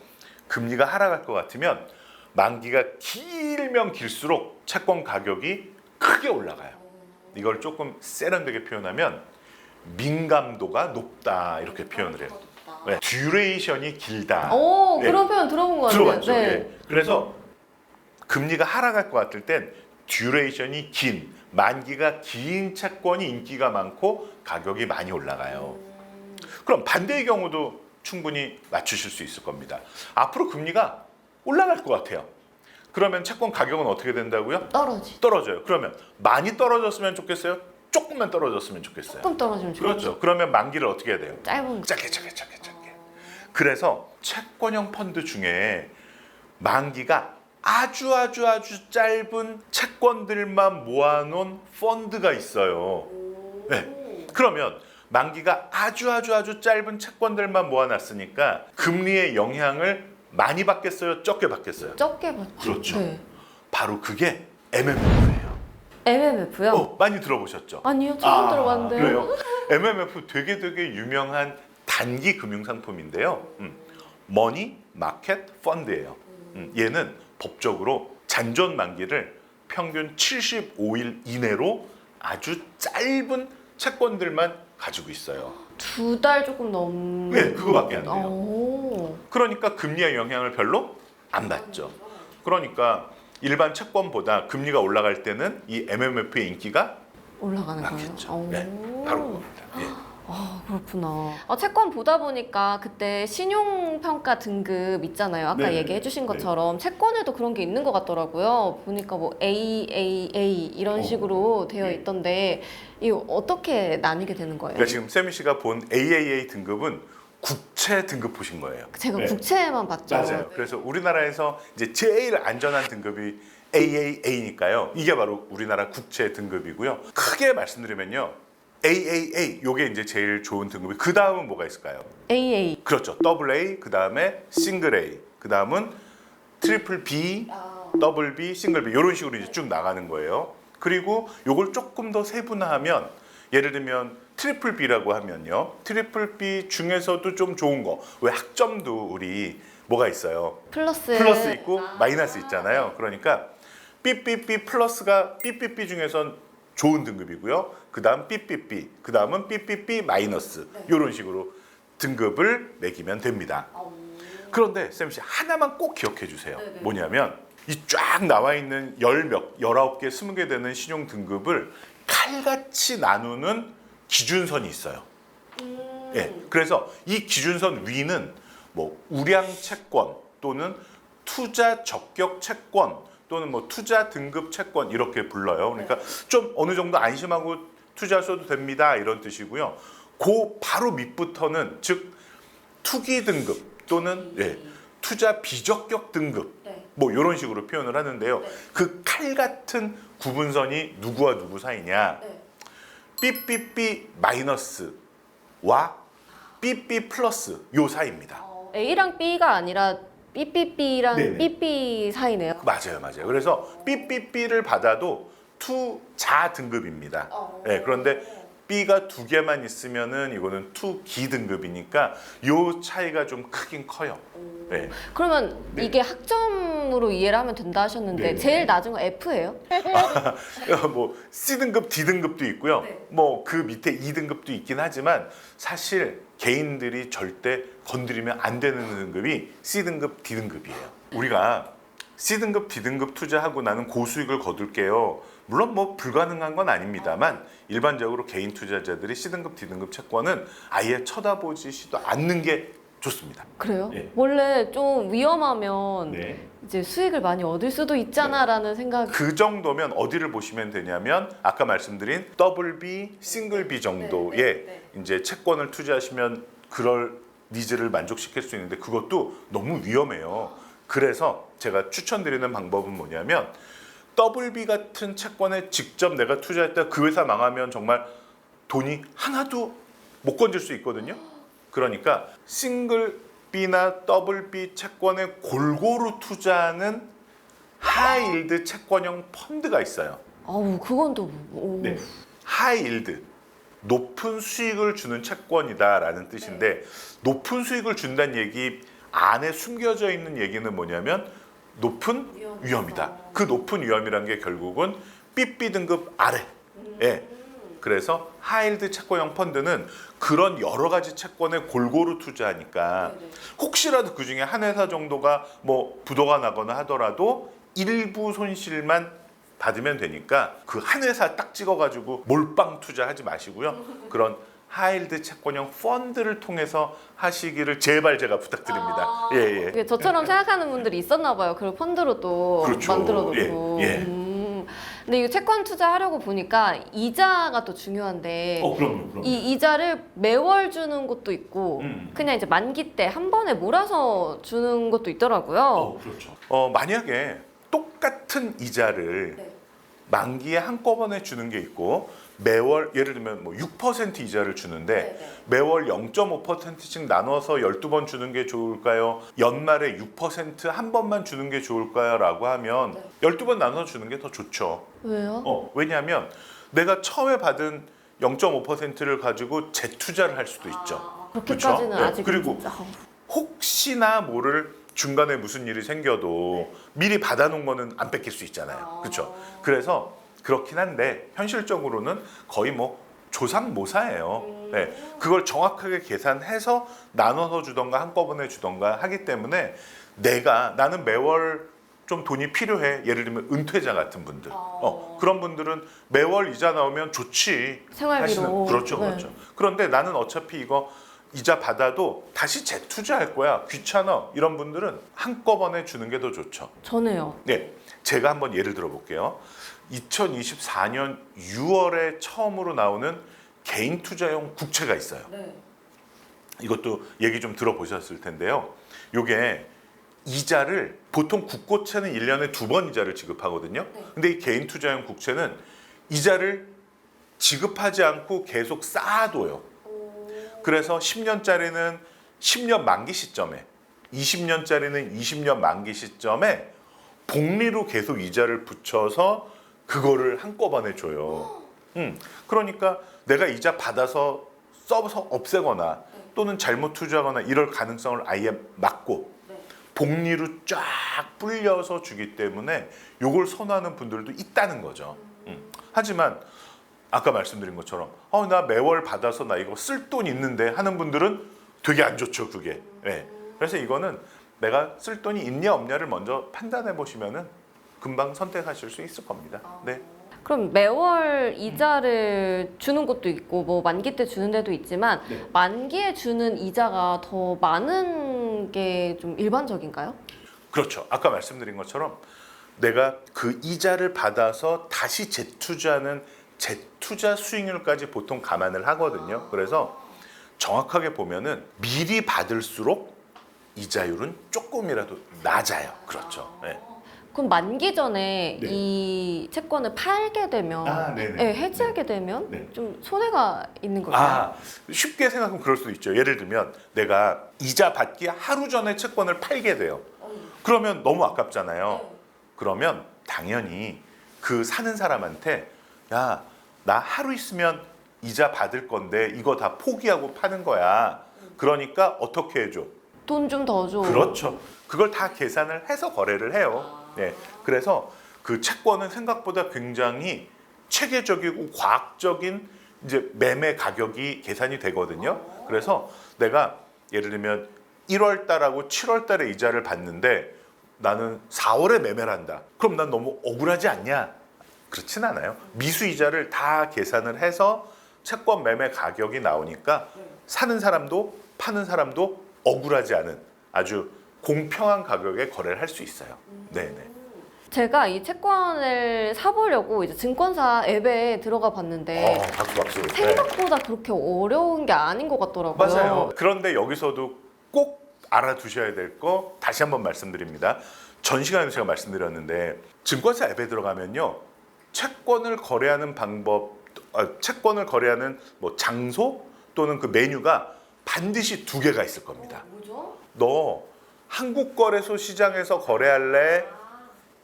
금리가 하락할 것 같으면 만기가 길면 길수록 채권 가격이 크게 올라가요. 이걸 조금 세련되게 표현하면 민감도가 높다 이렇게 표현을 해요. 네. 듀레이션이 길다. 오, 네. 그런 표현 들어본 것 같아요. 들어봤죠. 네. 그래서 금리가 하락할 것 같을 땐 듀레이션이 긴, 만기가 긴 채권이 인기가 많고 가격이 많이 올라가요. 그럼 반대의 경우도 충분히 맞추실 수 있을 겁니다. 앞으로 금리가 올라갈 것 같아요. 그러면 채권 가격은 어떻게 된다고요? 떨어져요. 그러면 많이 떨어졌으면 좋겠어요? 조금만 떨어졌으면 좋겠어요? 조금 떨어지면 좋겠죠. 그렇죠. 그러면 만기를 어떻게 해야 돼요? 짧은 짧게. 그래서 채권형 펀드 중에 만기가 아주 짧은 채권들만 모아놓은 펀드가 있어요. 네. 그러면 만기가 아주 짧은 채권들만 모아놨으니까 금리의 영향을 많이 받겠어요? 적게 받겠어요? 적게 받죠. 그렇죠. 네. 바로 그게 MMF예요. MMF요? 많이 들어보셨죠? 아니요, 처음 들어봤는데요. 그래요? MMF 되게 유명한 단기 금융 상품인데요. 머니 마켓 펀드예요. 얘는 법적으로 잔존 만기를 평균 75일 이내로 아주 짧은 채권들만 가지고 있어요. 2달 조금 넘는. 네, 그거밖에 안 돼요. 오. 그러니까 금리의 영향을 별로 안 받죠. 그러니까 일반 채권보다 금리가 올라갈 때는 이 MMF의 인기가 올라가는 많겠죠. 거예요? 네, 바로 그겁니다. 예. 아, 그렇구나. 채권 보다 보니까 그때 신용평가 등급 있잖아요. 아까 네네. 얘기해 주신 것처럼 채권에도 그런 게 있는 것 같더라고요. 보니까 뭐 AAA 이런 식으로 되어 있던데 이거 어떻게 나뉘게 되는 거예요? 그러니까 지금 세미 씨가 본 AAA 등급은 국채 등급 보신 거예요. 제가 네. 국채만 봤죠. 맞아요. 그래서 우리나라에서 이제 제일 안전한 등급이 AAA니까요. 이게 바로 우리나라 국채 등급이고요. 크게 말씀드리면요. AAA 요게 이제 제일 좋은 등급이 그 다음은 뭐가 있을까요? AA. 그렇죠. AA 그 다음에 싱글 A 그 다음은 트리플 B, 더블 B, 싱글 B 이런 식으로 이제 쭉 나가는 거예요. 그리고 요걸 조금 더 세분화하면 예를 들면 트리플 B라고 하면요. 트리플 B 중에서도 좀 좋은 거. 왜 학점도 우리 뭐가 있어요? 플러스 있고 마이너스 있잖아요. 그러니까 BBB 플러스가 BBB 중에선 좋은 등급이고요. 그 다음 BBB, 그 다음은 BBB 마이너스 이런 식으로 등급을 매기면 됩니다. 그런데 쌤씨 하나만 꼭 기억해 주세요. 뭐냐면 이 쫙 나와 있는 19개, 20개 되는 신용 등급을 칼같이 나누는 기준선이 있어요. 예, 그래서 이 기준선 위는 뭐 우량 채권 또는 투자 적격 채권 또는 뭐 투자 등급 채권 이렇게 불러요. 그러니까 좀 어느 정도 안심하고 투자하셔도 됩니다 이런 뜻이고요. 그 바로 밑부터는 즉 투기 등급 또는 투자 비적격 등급 뭐 이런 식으로 표현을 하는데요. 그 칼 같은 구분선이 누구와 누구 사이냐? BBB 마이너스와 BB 플러스 요 사이입니다. A랑 B가 아니라 BBB랑 네네. BB 사이네요. 맞아요. 그래서 BBB를 받아도 투자 등급입니다. 그런데 B가 두 개만 있으면은 이거는 투기 등급이니까 요 차이가 좀 크긴 커요. 그러면 이게 학점으로 이해를 하면 된다 하셨는데 네네. 제일 낮은 건 F예요? 뭐 C 등급, D 등급도 있고요. 뭐 그 밑에 E 등급도 있긴 하지만 사실 개인들이 절대 건드리면 안 되는 등급이 C 등급, D 등급이에요. 우리가 C 등급, D 등급 투자하고 나는 고수익을 거둘게요. 물론 뭐 불가능한 건 아닙니다만 일반적으로 개인 투자자들이 C 등급, D 등급 채권은 아예 쳐다보지도 않는 게 좋습니다. 그래요? 예. 원래 좀 위험하면 이제 수익을 많이 얻을 수도 있잖아라는 생각. 그 정도면 어디를 보시면 되냐면 아까 말씀드린 더블 B, 싱글 B 정도의 이제 채권을 투자하시면 그럴 니즈를 만족시킬 수 있는데 그것도 너무 위험해요. 그래서 제가 추천드리는 방법은 뭐냐면 더블 B 같은 채권에 직접 내가 투자했다 그 회사 망하면 정말 돈이 하나도 못 건질 수 있거든요. 그러니까 싱글 B나 더블 B 채권에 골고루 투자하는 하이일드 채권형 펀드가 있어요. 아우 그건 또 하이일드 높은 수익을 주는 채권이다라는 뜻인데 높은 수익을 준다는 얘기 안에 숨겨져 있는 얘기는 뭐냐면 높은 위험이다. 그 높은 위험이란 게 결국은 BB 등급 아래. 그래서 하이일드 채권형 펀드는 그런 여러 가지 채권에 골고루 투자하니까 혹시라도 그 중에 한 회사 정도가 뭐 부도가 나거나 하더라도 일부 손실만 받으면 되니까 그 한 회사 딱 찍어가지고 몰빵 투자하지 마시고요. 그런 하이일드 채권형 펀드를 통해서 하시기를 제발 제가 부탁드립니다. 이게 저처럼 생각하는 분들이 있었나 봐요. 그걸 펀드로 또 그렇죠. 만들어 놓고. 근데 이 채권 투자하려고 보니까 이자가 또 중요한데 그럼요. 이 이자를 매월 주는 것도 있고 그냥 이제 만기 때 한 번에 몰아서 주는 것도 있더라고요. 그렇죠. 만약에 똑같은 이자를 만기에 한꺼번에 주는 게 있고 매월 예를 들면 뭐 6% 이자를 주는데 매월 0.5%씩 나눠서 12번 주는 게 좋을까요? 연말에 6%한 번만 주는 게 좋을까요? 라고 하면 12번 나눠서 주는 게 더 좋죠. 왜요? 왜냐하면 내가 처음에 받은 0.5%를 가지고 재투자를 할 수도 있죠. 그렇게까지는 그렇죠? 아직 그리고 진짜. 혹시나 모를 중간에 무슨 일이 생겨도 미리 받아놓은 거는 안 뺏길 수 있잖아요. 그렇죠? 그래서 그렇긴 한데 현실적으로는 거의 뭐 조삼모사예요. 그걸 정확하게 계산해서 나눠서 주던가 한꺼번에 주던가 하기 때문에 나는 매월 좀 돈이 필요해. 예를 들면 은퇴자 같은 분들. 그런 분들은 매월 이자 나오면 좋지. 생활비로. 그렇죠. 그런데 나는 어차피 이거 이자 받아도 다시 재투자할 거야. 귀찮아. 이런 분들은 한꺼번에 주는 게 더 좋죠. 전에요. 제가 한번 예를 들어 볼게요. 2024년 6월에 처음으로 나오는 개인 투자용 국채가 있어요. 이것도 얘기 좀 들어보셨을 텐데요. 요게 이자를 보통 국고채는 1년에 2번 이자를 지급하거든요. 근데 이 개인 투자용 국채는 이자를 지급하지 않고 계속 쌓아둬요. 그래서 10년짜리는 10년 만기 시점에 20년짜리는 20년 만기 시점에 복리로 계속 이자를 붙여서 그거를 한꺼번에 줘요. 그러니까 내가 이자 받아서 써서 없애거나 또는 잘못 투자하거나 이럴 가능성을 아예 막고 복리로 쫙 불려서 주기 때문에 이걸 선호하는 분들도 있다는 거죠. 하지만 아까 말씀드린 것처럼 나 매월 받아서 나 이거 쓸 돈 있는데 하는 분들은 되게 안 좋죠, 그게. 그래서 이거는 내가 쓸 돈이 있냐 없냐를 먼저 판단해 보시면은 금방 선택하실 수 있을 겁니다. 그럼 매월 이자를 주는 것도 있고 뭐 만기 때 주는 데도 있지만 만기에 주는 이자가 더 많은 하는 게 좀 일반적인가요? 그렇죠. 아까 말씀드린 것처럼 내가 그 이자를 받아서 다시 재투자하는 재투자 수익률까지 보통 감안을 하거든요. 그래서 정확하게 보면은 미리 받을수록 이자율은 조금이라도 낮아요. 그렇죠. 네. 그럼 만기 전에 네. 이 채권을 팔게 되면, 네네. 네, 해지하게 되면 네. 좀 손해가 있는 걸까요? 쉽게 생각하면 그럴 수도 있죠. 예를 들면 내가 이자 받기 하루 전에 채권을 팔게 돼요. 그러면 너무 아깝잖아요. 그러면 당연히 그 사는 사람한테 야, 나 하루 있으면 이자 받을 건데 이거 다 포기하고 파는 거야. 그러니까 어떻게 해줘? 돈 좀 더 줘. 그렇죠. 그걸 다 계산을 해서 거래를 해요. 네. 그래서 그 채권은 생각보다 굉장히 체계적이고 과학적인 이제 매매 가격이 계산이 되거든요. 그래서 내가 예를 들면 1월 달하고 7월 달에 이자를 받는데 나는 4월에 매매를 한다. 그럼 난 너무 억울하지 않냐? 그렇진 않아요. 미수 이자를 다 계산을 해서 채권 매매 가격이 나오니까 사는 사람도 파는 사람도 억울하지 않은 아주 공평한 가격에 거래를 할 수 있어요. 네네. 제가 이 채권을 사보려고 이제 증권사 앱에 들어가 봤는데 박수. 생각보다 그렇게 어려운 게 아닌 것 같더라고요. 맞아요. 그런데 여기서도 꼭 알아두셔야 될 거 다시 한번 말씀드립니다. 전 시간에도 제가 말씀드렸는데 증권사 앱에 들어가면요. 채권을 거래하는 방법, 채권을 거래하는 뭐 장소 또는 그 메뉴가 반드시 2개가 있을 겁니다. 뭐죠? 너 한국거래소 시장에서 거래할래?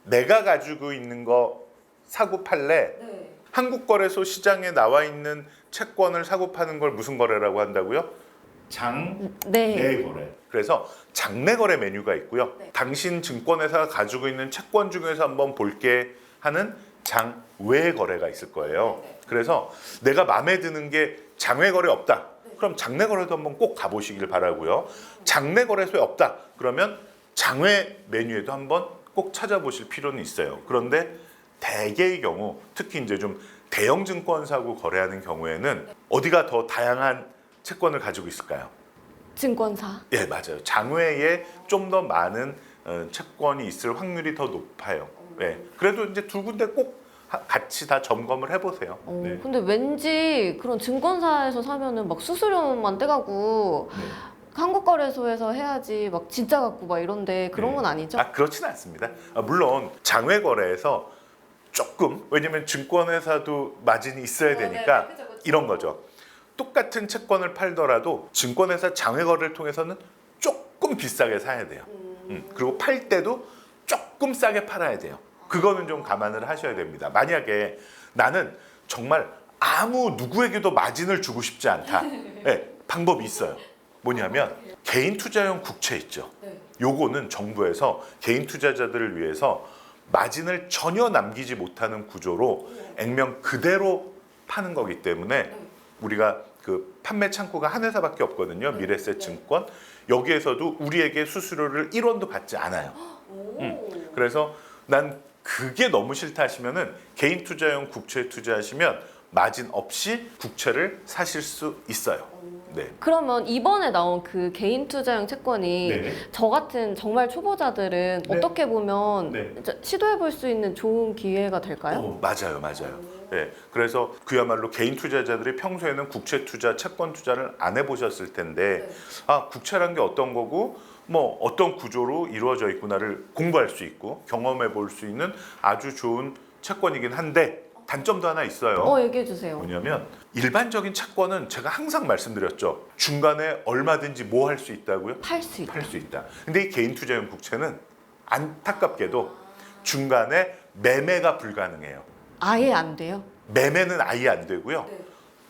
내가 가지고 있는 거 사고 팔래? 네. 한국거래소 시장에 나와 있는 채권을 사고 파는 걸 무슨 거래라고 한다고요? 장내 거래. 그래서 장내 거래 메뉴가 있고요. 네. 당신 증권회사가 가지고 있는 채권 중에서 한번 볼게 하는 장외 거래가 있을 거예요. 그래서 내가 마음에 드는 게 장외 거래 없다. 그럼 장내 거래도 한번 꼭 가보시길 바라고요. 장내 거래소에 없다. 그러면 장외 메뉴에도 한번 꼭 찾아보실 필요는 있어요. 그런데 대개의 경우, 특히 이제 좀 대형 증권사하고 거래하는 경우에는 어디가 더 다양한 채권을 가지고 있을까요? 증권사. 예, 맞아요. 장외에 좀 더 많은 채권이 있을 확률이 더 높아요. 예, 그래도 이제 2군데 꼭 같이 다 점검을 해보세요. 네. 근데 왠지 그런 증권사에서 사면은 막 수수료만 떼가고 네. 한국거래소에서 해야지 막 진짜 갖고 막 이런데 그런 건 아니죠? 그렇진 않습니다. 물론 장외 거래에서 조금 왜냐면 증권회사도 마진이 있어야 되니까 그쵸. 이런 거죠. 똑같은 채권을 팔더라도 증권회사 장외 거래를 통해서는 조금 비싸게 사야 돼요. 그리고 팔 때도 조금 싸게 팔아야 돼요. 그거는 좀 감안을 하셔야 됩니다. 만약에 나는 정말 아무 누구에게도 마진을 주고 싶지 않다. 네, 방법이 있어요. 뭐냐면 개인 투자용 국채 있죠. 요거는 정부에서 개인 투자자들을 위해서 마진을 전혀 남기지 못하는 구조로 액면 그대로 파는 거기 때문에 우리가 그 판매 창구가 한 회사밖에 없거든요. 미래세 증권. 여기에서도 우리에게 수수료를 1원도 받지 않아요. 그래서 난 그게 너무 싫다 하시면은 개인 투자용 국채에 투자하시면 마진 없이 국채를 사실 수 있어요. 네. 그러면 이번에 나온 그 개인 투자용 채권이 네네. 저 같은 정말 초보자들은 네. 어떻게 보면 네. 시도해 볼 수 있는 좋은 기회가 될까요? 맞아요. 네. 그래서 그야말로 개인 투자자들이 평소에는 국채 투자, 채권 투자를 안 해보셨을 텐데 국채란 게 어떤 거고 뭐 어떤 구조로 이루어져 있구나를 공부할 수 있고 경험해 볼 수 있는 아주 좋은 채권이긴 한데 단점도 하나 있어요. 얘기해 주세요. 뭐냐면 일반적인 채권은 제가 항상 말씀드렸죠. 중간에 얼마든지 뭐 할 수 있다고요? 팔 수 있다. 팔 수 있다. 근데 이 개인 투자용 국채는 안타깝게도 중간에 매매가 불가능해요. 아예 안 돼요? 매매는 아예 안 되고요.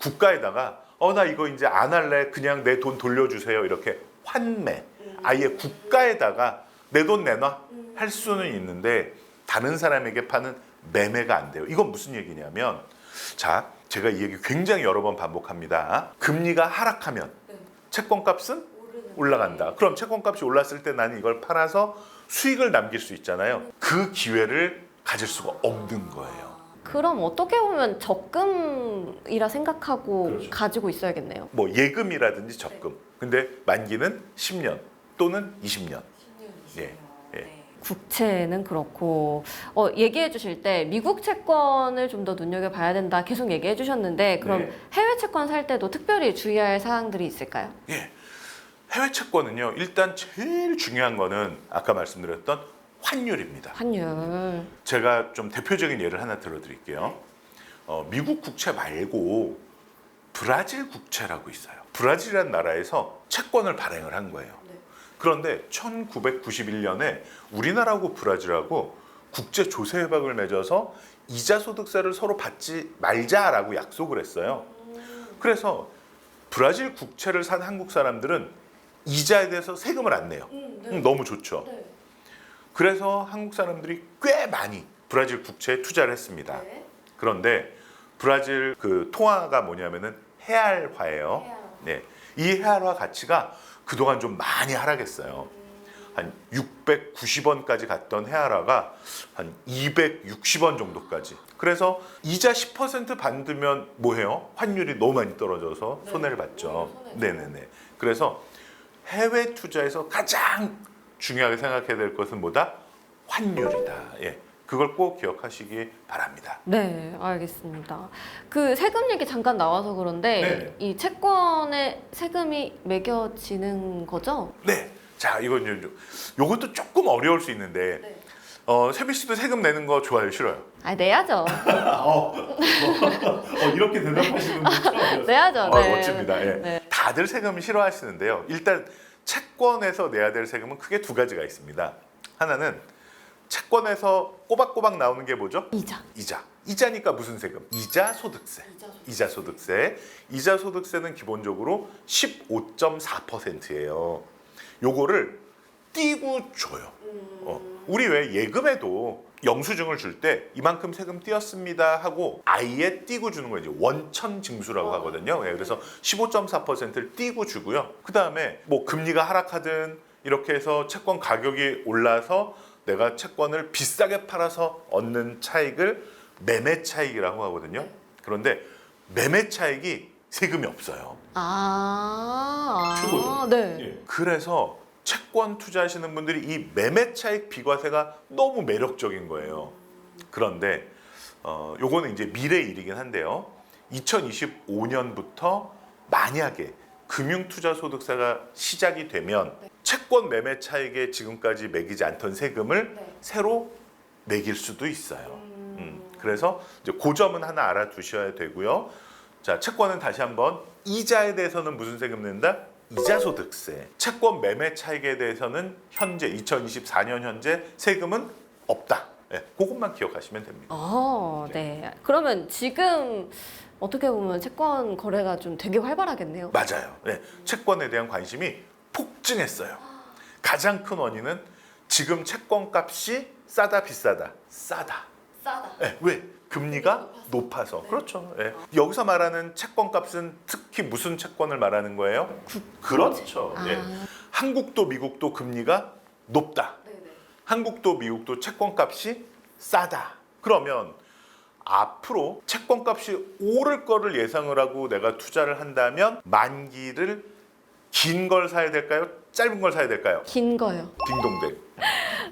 국가에다가 나 이거 이제 안 할래. 그냥 내 돈 돌려주세요. 이렇게 환매. 아예 국가에다가 내 돈 내놔 할 수는 있는데 다른 사람에게 파는 매매가 안 돼요. 이건 무슨 얘기냐면 자, 제가 이 얘기 굉장히 여러 번 반복합니다. 금리가 하락하면 채권값은 올라간다. 그럼 채권값이 올랐을 때 나는 이걸 팔아서 수익을 남길 수 있잖아요. 그 기회를 가질 수가 없는 거예요. 그럼 어떻게 보면 적금이라 생각하고 그렇죠. 가지고 있어야겠네요. 뭐 예금이라든지 적금. 근데 만기는 10년 또는 20년. 예. 네. 국채는 그렇고 얘기해 주실 때 미국 채권을 좀 더 눈여겨봐야 된다 계속 얘기해 주셨는데 그럼 네. 해외 채권 살 때도 특별히 주의할 사항들이 있을까요? 예. 해외 채권은요. 일단 제일 중요한 거는 아까 말씀드렸던 환율입니다. 환율. 제가 좀 대표적인 예를 하나 들어드릴게요. 미국 국채 말고 브라질 국채라고 있어요. 브라질이라는 나라에서 채권을 발행을 한 거예요. 그런데 1991년에 우리나라하고 브라질하고 국제 조세 협약을 맺어서 이자 소득세를 서로 받지 말자라고 약속을 했어요. 그래서 브라질 국채를 산 한국 사람들은 이자에 대해서 세금을 안 내요. 너무 좋죠. 그래서 한국 사람들이 꽤 많이 브라질 국채에 투자를 했습니다. 그런데 브라질 그 통화가 뭐냐면은 헤알화예요. 네, 이 헤알화 가치가 그동안 좀 많이 하락했어요. 한 690원까지 갔던 헤알화가 한 260원 정도까지. 그래서 이자 10% 받으면 뭐해요? 환율이 너무 많이 떨어져서 손해를 봤죠. 네네네. 그래서 해외 투자에서 가장 중요하게 생각해야 될 것은 뭐다? 환율이다. 예. 그걸 꼭 기억하시기 바랍니다. 네, 알겠습니다. 그 세금 얘기 잠깐 나와서 그런데 네. 이 채권에 세금이 매겨지는 거죠? 네. 자, 요것도 조금 어려울 수 있는데 세비 씨도 세금 내는 거 좋아요, 싫어요? 아, 내야죠. 이렇게 대답하시는 분 처음 들었어요. 내야죠. 네. 멋집니다. 예. 네. 다들 세금 싫어하시는데요. 일단 채권에서 내야 될 세금은 크게 두 가지가 있습니다. 하나는 채권에서 꼬박꼬박 나오는 게 뭐죠? 이자. 이자니까 무슨 세금? 이자 소득세. 이자 소득세는 기본적으로 15.4%예요. 요거를 띄고 줘요. 우리 왜 예금에도 영수증을 줄 때 이만큼 세금 띄었습니다 하고 아예 띄고 주는 거 이제 원천 징수라고 하거든요. 예, 그래서 15.4%를 띄고 주고요. 그 다음에 뭐 금리가 하락하든 이렇게 해서 채권 가격이 올라서 내가 채권을 비싸게 팔아서 얻는 차익을 매매 차익이라고 하거든요. 그런데 매매 차익이 세금이 없어요. 최고죠. 네. 예. 그래서 채권 투자하시는 분들이 이 매매 차익 비과세가 너무 매력적인 거예요. 그런데 요거는 이제 미래 일이긴 한데요. 2025년부터 만약에 금융투자소득세가 시작이 되면 채권 매매 차익에 지금까지 매기지 않던 세금을 새로 매길 수도 있어요. 그래서 이제 그 점은 하나 알아두셔야 되고요. 자, 채권은 다시 한번 이자에 대해서는 무슨 세금 낸다? 이자 소득세. 채권 매매 차익에 대해서는 현재 2024년 현재 세금은 없다. 네, 그것만 기억하시면 됩니다. 네. 그러면 지금 어떻게 보면 채권 거래가 좀 되게 활발하겠네요. 맞아요. 네, 채권에 대한 관심이 폭증했어요. 가장 큰 원인은 지금 채권 값이 싸다 비싸다. 싸다. 네, 왜? 금리가 높아서. 그렇죠. 네. 여기서 말하는 채권 값은 특히 무슨 채권을 말하는 거예요? 그렇죠. 네. 한국도 미국도 금리가 높다. 한국도 미국도 채권 값이 싸다. 그러면 앞으로 채권 값이 오를 거를 예상을 하고 내가 투자를 한다면 만기를 긴 걸 사야 될까요? 짧은 걸 사야 될까요? 긴 거요. 딩동댕.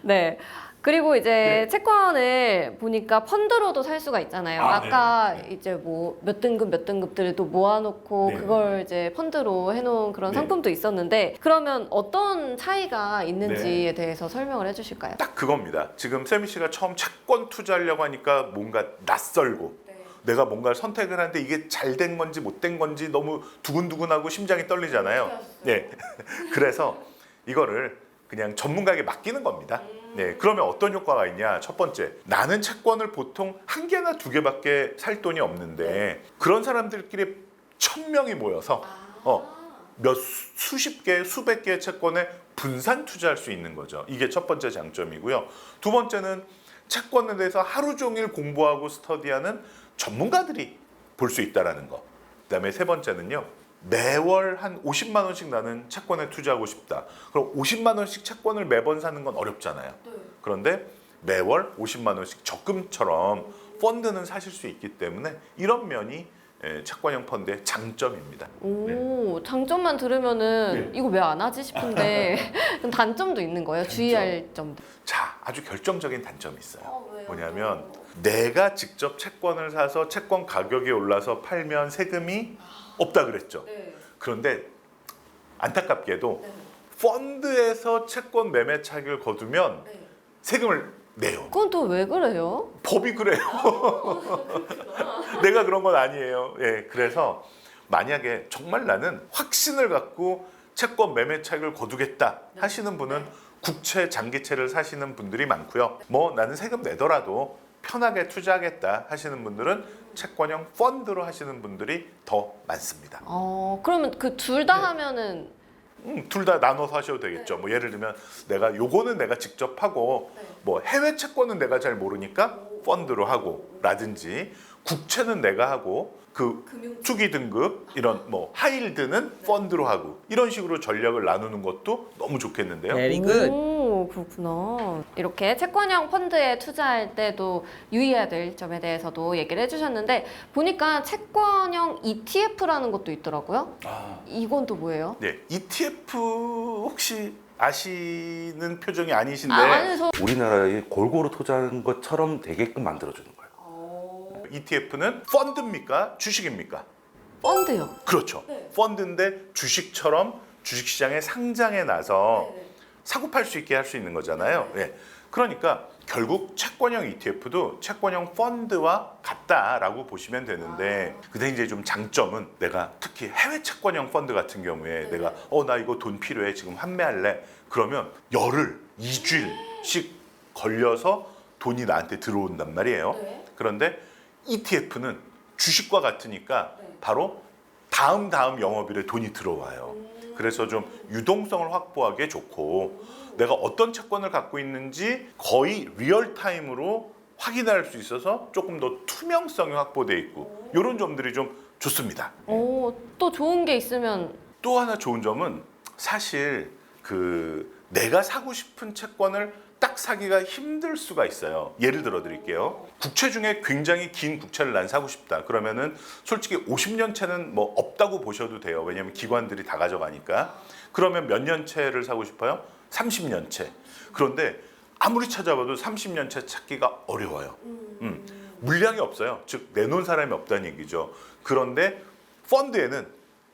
네. 그리고 이제 채권을 보니까 펀드로도 살 수가 있잖아요. 아까 이제 뭐 몇 등급들을 또 모아놓고 그걸 이제 펀드로 해놓은 그런 상품도 있었는데 그러면 어떤 차이가 있는지에 대해서 설명을 해주실까요? 딱 그겁니다. 지금 세미 씨가 처음 채권 투자하려고 하니까 뭔가 낯설고 내가 뭔가를 선택을 하는데 이게 잘 된 건지 못 된 건지 너무 두근두근하고 심장이 떨리잖아요. 네. 그래서 이거를 그냥 전문가에게 맡기는 겁니다. 네, 그러면 어떤 효과가 있냐? 첫 번째, 나는 채권을 보통 한 개나 두 개밖에 살 돈이 없는데 그런 사람들끼리 1000명이 모여서 수십 개, 수백 개의 채권에 분산 투자할 수 있는 거죠. 이게 첫 번째 장점이고요. 두 번째는 채권에 대해서 하루 종일 공부하고 스터디하는 전문가들이 볼 수 있다는 거. 그다음에 세 번째는요. 매월 한 50만 원씩 나는 채권에 투자하고 싶다. 그럼 50만 원씩 채권을 매번 사는 건 어렵잖아요. 그런데 매월 50만 원씩 적금처럼 펀드는 사실 수 있기 때문에 이런 면이 채권형 펀드의 장점입니다. 오, 장점만 들으면은 이거 왜 안 하지 싶은데 좀 단점도 있는 거예요? 주의할 점도. 자, 아주 결정적인 단점이 있어요. 왜요? 뭐냐면 내가 직접 채권을 사서 채권 가격이 올라서 팔면 세금이 없다 그랬죠. 네. 그런데 안타깝게도 펀드에서 채권 매매 차익을 거두면 세금을 내요. 그건 또 왜 그래요? 법이 그래요. 내가 그런 건 아니에요. 예, 그래서 만약에 정말 나는 확신을 갖고 채권 매매 차익을 거두겠다 하시는 분은 국채 장기채를 사시는 분들이 많고요. 뭐 나는 세금 내더라도 편하게 투자하겠다 하시는 분들은 채권형 펀드로 하시는 분들이 더 많습니다. 그러면 그 둘 다 하면은 둘 다 나눠서 하셔도 되겠죠. 뭐 예를 들면 내가 요거는 내가 직접 하고 뭐 해외 채권은 내가 잘 모르니까 펀드로 하고 라든지 국채는 내가 하고 그 투기 등급 이런 뭐 하이힐드는 펀드로 하고 이런 식으로 전략을 나누는 것도 너무 좋겠는데요. Very good. 오, 그렇구나. 이렇게 채권형 펀드에 투자할 때도 유의해야 될 점에 대해서도 얘기를 해주셨는데 보니까 채권형 ETF라는 것도 있더라고요. 이건 또 뭐예요? 네, ETF 혹시 아시는 표정이 아니신데 아니, 저 우리나라에 골고루 투자하는 것처럼 되게끔 만들어주는 거예요. ETF는 펀드입니까? 주식입니까? 펀드요. 그렇죠. 펀드인데 주식처럼 주식시장에 상장해 나서 사고 팔 수 있게 할 수 있는 거잖아요. 예. 그러니까 결국 채권형 ETF도 채권형 펀드와 같다라고 보시면 되는데 근데 이제 좀 장점은 내가 특히 해외 채권형 펀드 같은 경우에 내가 나 이거 돈 필요해 지금 환매할래 그러면 열흘, 2주일씩 걸려서 돈이 나한테 들어온단 말이에요. 그런데 ETF는 주식과 같으니까 바로 다음 영업일에 돈이 들어와요. 그래서 좀 유동성을 확보하기에 좋고 내가 어떤 채권을 갖고 있는지 거의 리얼타임으로 확인할 수 있어서 조금 더 투명성이 확보돼 있고 이런 점들이 좀 좋습니다. 또 좋은 게 있으면 또 하나 좋은 점은 사실 내가 사고 싶은 채권을 딱 사기가 힘들 수가 있어요. 예를 들어 드릴게요. 국채 중에 굉장히 긴 국채를 난 사고 싶다. 그러면은 솔직히 50년 채는 뭐 없다고 보셔도 돼요. 왜냐하면 기관들이 다 가져가니까. 그러면 몇 년 채를 사고 싶어요? 30년 채. 그런데 아무리 찾아봐도 30년 채 찾기가 어려워요. 물량이 없어요. 즉 내놓은 사람이 없다는 얘기죠. 그런데 펀드에는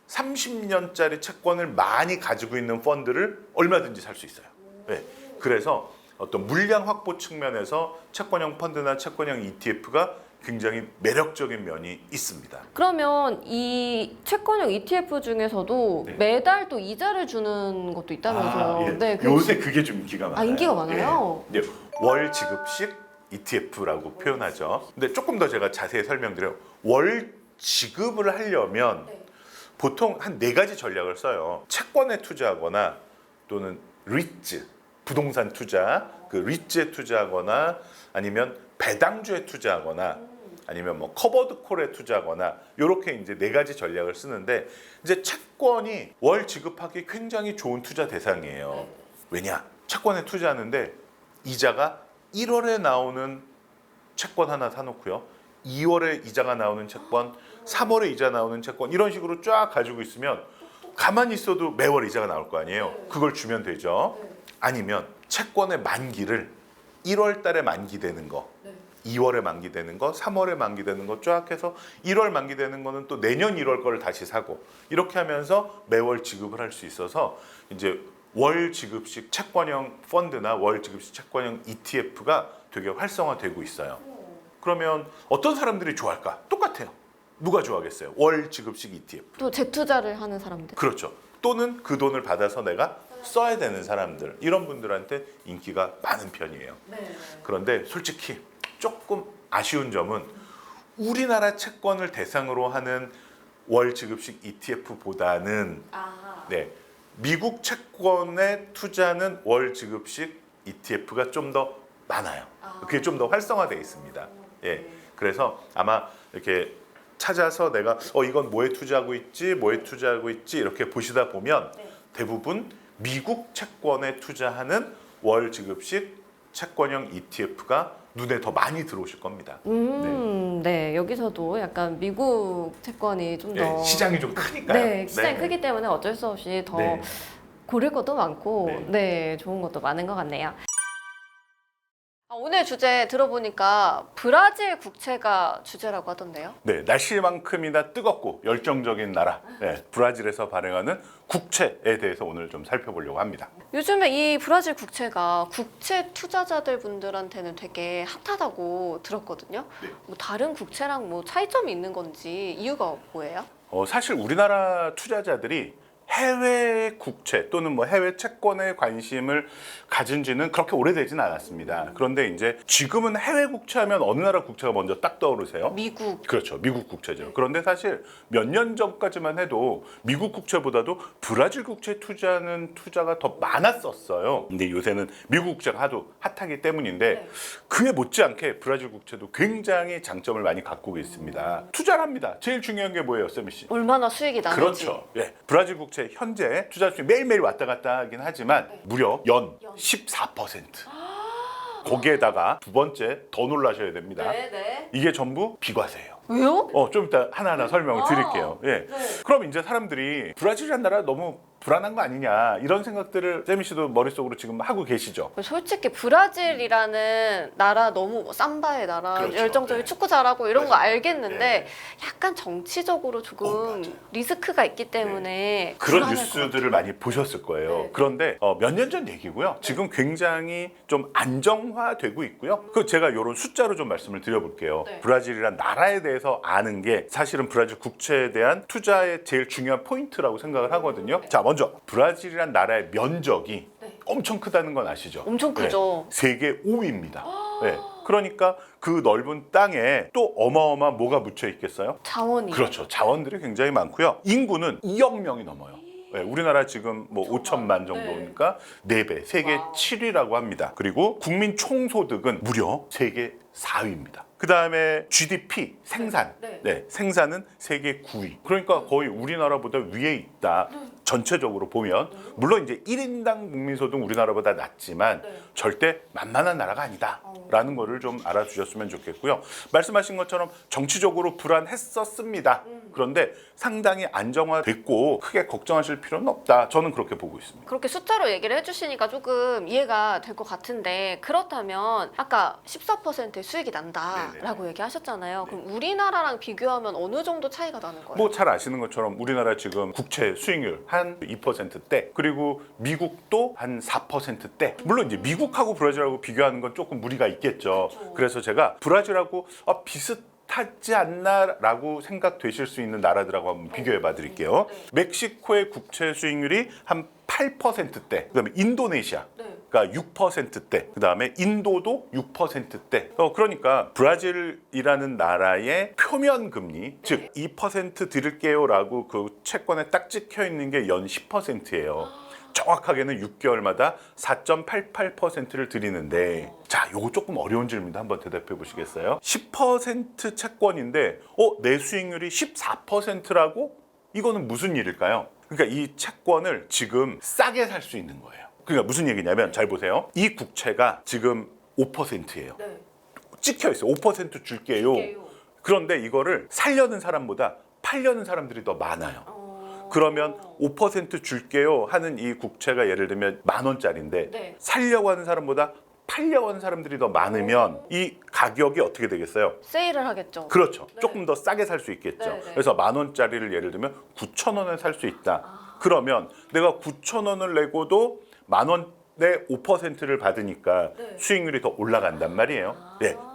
30년짜리 채권을 많이 가지고 있는 펀드를 얼마든지 살 수 있어요. 네. 그래서 어떤 물량 확보 측면에서 채권형 펀드나 채권형 ETF가 굉장히 매력적인 면이 있습니다. 그러면 이 채권형 ETF 중에서도 매달 또 이자를 주는 것도 있다면서요. 예. 요새 그게 좀 인기가 많아요. 인기가 많아요? 예. 월 지급식 ETF라고 표현하죠. 근데 조금 더 제가 자세히 설명드려요. 월 지급을 하려면 보통 한 4가지 전략을 써요. 채권에 투자하거나 또는 리츠 부동산 투자, 그 리츠에 투자하거나 아니면 배당주에 투자하거나 아니면 뭐 커버드 콜에 투자하거나 이렇게 이제 4가지 전략을 쓰는데 이제 채권이 월 지급하기 굉장히 좋은 투자 대상이에요. 왜냐? 채권에 투자하는데 이자가 1월에 나오는 채권 하나 사놓고요. 2월에 이자가 나오는 채권, 3월에 이자 나오는 채권 이런 식으로 쫙 가지고 있으면 가만히 있어도 매월 이자가 나올 거 아니에요. 그걸 주면 되죠. 아니면 채권의 만기를 1월 달에 만기되는 거, 2월에 만기되는 거, 3월에 만기되는 거 쫙 해서 1월 만기되는 거는 또 내년 1월 거를 다시 사고 이렇게 하면서 매월 지급을 할 수 있어서 이제 월 지급식 채권형 펀드나 월 지급식 채권형 ETF가 되게 활성화되고 있어요. 그러면 어떤 사람들이 좋아할까? 똑같아요. 누가 좋아하겠어요? 월 지급식 ETF. 또 재투자를 하는 사람들. 그렇죠. 또는 그 돈을 받아서 내가 써야 되는 사람들 이런 분들한테 인기가 많은 편이에요. 그런데 솔직히 조금 아쉬운 점은 우리나라 채권을 대상으로 하는 월 지급식 ETF보다는 미국 채권에 투자하는 월 지급식 ETF가 좀 더 많아요. 그게 좀 더 활성화되어 있습니다. 예, 그래서 아마 이렇게 찾아서 내가 이건 뭐에 투자하고 있지, 뭐에 투자하고 있지 이렇게 보시다 보면 대부분 미국 채권에 투자하는 월 지급식 채권형 ETF가 눈에 더 많이 들어오실 겁니다. 네. 여기서도 약간 미국 채권이 좀 더 네, 시장이 좀 크니까요. 네, 시장이 크기 때문에 어쩔 수 없이 더 네. 고를 것도 많고 네, 좋은 것도 많은 것 같네요. 오늘 주제 들어보니까 브라질 국채가 주제라고 하던데요. 네, 날씨만큼이나 뜨겁고 열정적인 나라 브라질에서 발행하는 국채에 대해서 오늘 좀 살펴보려고 합니다. 요즘에 이 브라질 국채가 국채 투자자들 분들한테는 되게 핫하다고 들었거든요. 네. 뭐 다른 국채랑 뭐 차이점이 있는 건지 이유가 뭐예요? 사실 우리나라 투자자들이 해외 국채 또는 뭐 해외 채권에 관심을 가진 지는 그렇게 오래되진 않았습니다. 그런데 이제 지금은 해외 국채하면 어느 나라 국채가 먼저 딱 떠오르세요? 미국. 그렇죠. 미국 국채죠. 그런데 사실 몇 년 전까지만 해도 미국 국채보다도 브라질 국채 투자는 투자가 더 많았었어요. 근데 요새는 미국 국채가 하도 핫하기 때문인데 그에 못지않게 브라질 국채도 굉장히 장점을 많이 갖고 있습니다. 투자를 합니다. 제일 중요한 게 뭐예요, 세미 씨? 얼마나 수익이 나는지. 그렇죠. 예. 브라질 국채 현재 투자 수익 매일매일 왔다 갔다 하긴 하지만 무려 연 14%. 거기에다가 두 번째 더 놀라셔야 됩니다. 네. 이게 전부 비과세예요. 왜요? 좀 이따 하나하나 설명을 드릴게요. 예. 그럼 이제 사람들이 브라질이라는 나라 너무 불안한 거 아니냐 이런 생각들을 세미 씨도 머릿속으로 지금 하고 계시죠? 솔직히 브라질이라는 나라 너무 뭐 삼바의 나라, 그렇죠. 열정적인 네. 축구 잘하고 이런 거 맞아요. 알겠는데 네. 약간 정치적으로 조금 맞아요. 리스크가 있기 때문에 그런 불안할 것 뉴스들을 많이 보셨을 거예요. 네. 그런데 몇 년 전 얘기고요. 지금 굉장히 좀 안정화되고 있고요. 그 제가 이런 숫자로 좀 말씀을 드려볼게요. 네. 브라질이란 나라에 대해서 아는 게 사실은 브라질 국채에 대한 투자의 제일 중요한 포인트라고 생각을 하거든요. 자, 먼저 브라질이란 나라의 면적이 엄청 크다는 건 아시죠? 엄청 크죠. 세계 5위입니다. 네. 그러니까 그 넓은 땅에 또 어마어마한 뭐가 묻혀 있겠어요? 자원이. 그렇죠. 자원들이 굉장히 많고요. 인구는 2억 명이 넘어요. 네, 우리나라 지금 뭐 5천만 정도니까 4배, 세계 7위라고 합니다. 그리고 국민 총소득은 무려 세계 4위입니다. 그 다음에 GDP, 생산. 생산은 세계 9위. 그러니까 거의 우리나라보다 위에 있다. 전체적으로 보면 물론 이제 1인당 국민소득 우리나라보다 낮지만 절대 만만한 나라가 아니다라는 거를 좀 알아주셨으면 좋겠고요. 말씀하신 것처럼 정치적으로 불안했었습니다. 그런데 상당히 안정화됐고 크게 걱정하실 필요는 없다. 저는 그렇게 보고 있습니다. 그렇게 숫자로 얘기를 해주시니까 조금 이해가 될 것 같은데 그렇다면 아까 14%의 수익이 난다라고 얘기하셨잖아요. 그럼 우리나라랑 비교하면 어느 정도 차이가 나는 거예요? 뭐 잘 아시는 것처럼 우리나라 지금 국채 수익률 한 2%대 그리고 미국도 한 4%대 물론 이제 미국하고 브라질하고 비교하는 건 조금 무리가 있겠죠. 그래서 제가 브라질하고 비슷하지 않나라고 생각되실 수 있는 나라들하고 한번 비교해 봐 드릴게요. 멕시코의 국채 수익률이 한 8%대 그다음에 인도네시아 그러니까 6%대 그다음에 인도도 6%대 그러니까 브라질이라는 나라의 표면 금리 즉 2% 드릴게요라고 그 채권에 딱 찍혀 있는 게 연 10%예요. 정확하게는 6개월마다 4.88%를 드리는데 자, 요거 조금 어려운 질문인데 한번 대답해 보시겠어요? 10% 채권인데 내 수익률이 14%라고? 이거는 무슨 일일까요? 그러니까 이 채권을 지금 싸게 살 수 있는 거예요. 그러니까 무슨 얘기냐면 잘 보세요. 이 국채가 지금 5%예요. 찍혀 있어요. 5% 줄게요. 그런데 이거를 살려는 사람보다 팔려는 사람들이 더 많아요. 그러면 5% 줄게요 하는 이 국채가 예를 들면 10,000원짜리인데 살려고 하는 사람보다 팔려고 하는 사람들이 더 많으면 이 가격이 어떻게 되겠어요? 세일을 하겠죠. 그렇죠. 조금 더 싸게 살 수 있겠죠. 그래서 10,000원짜리를 예를 들면 9,000원에 살 수 있다. 그러면 내가 9,000원을 내고도 10,000원에 5%를 받으니까 수익률이 더 올라간단 말이에요.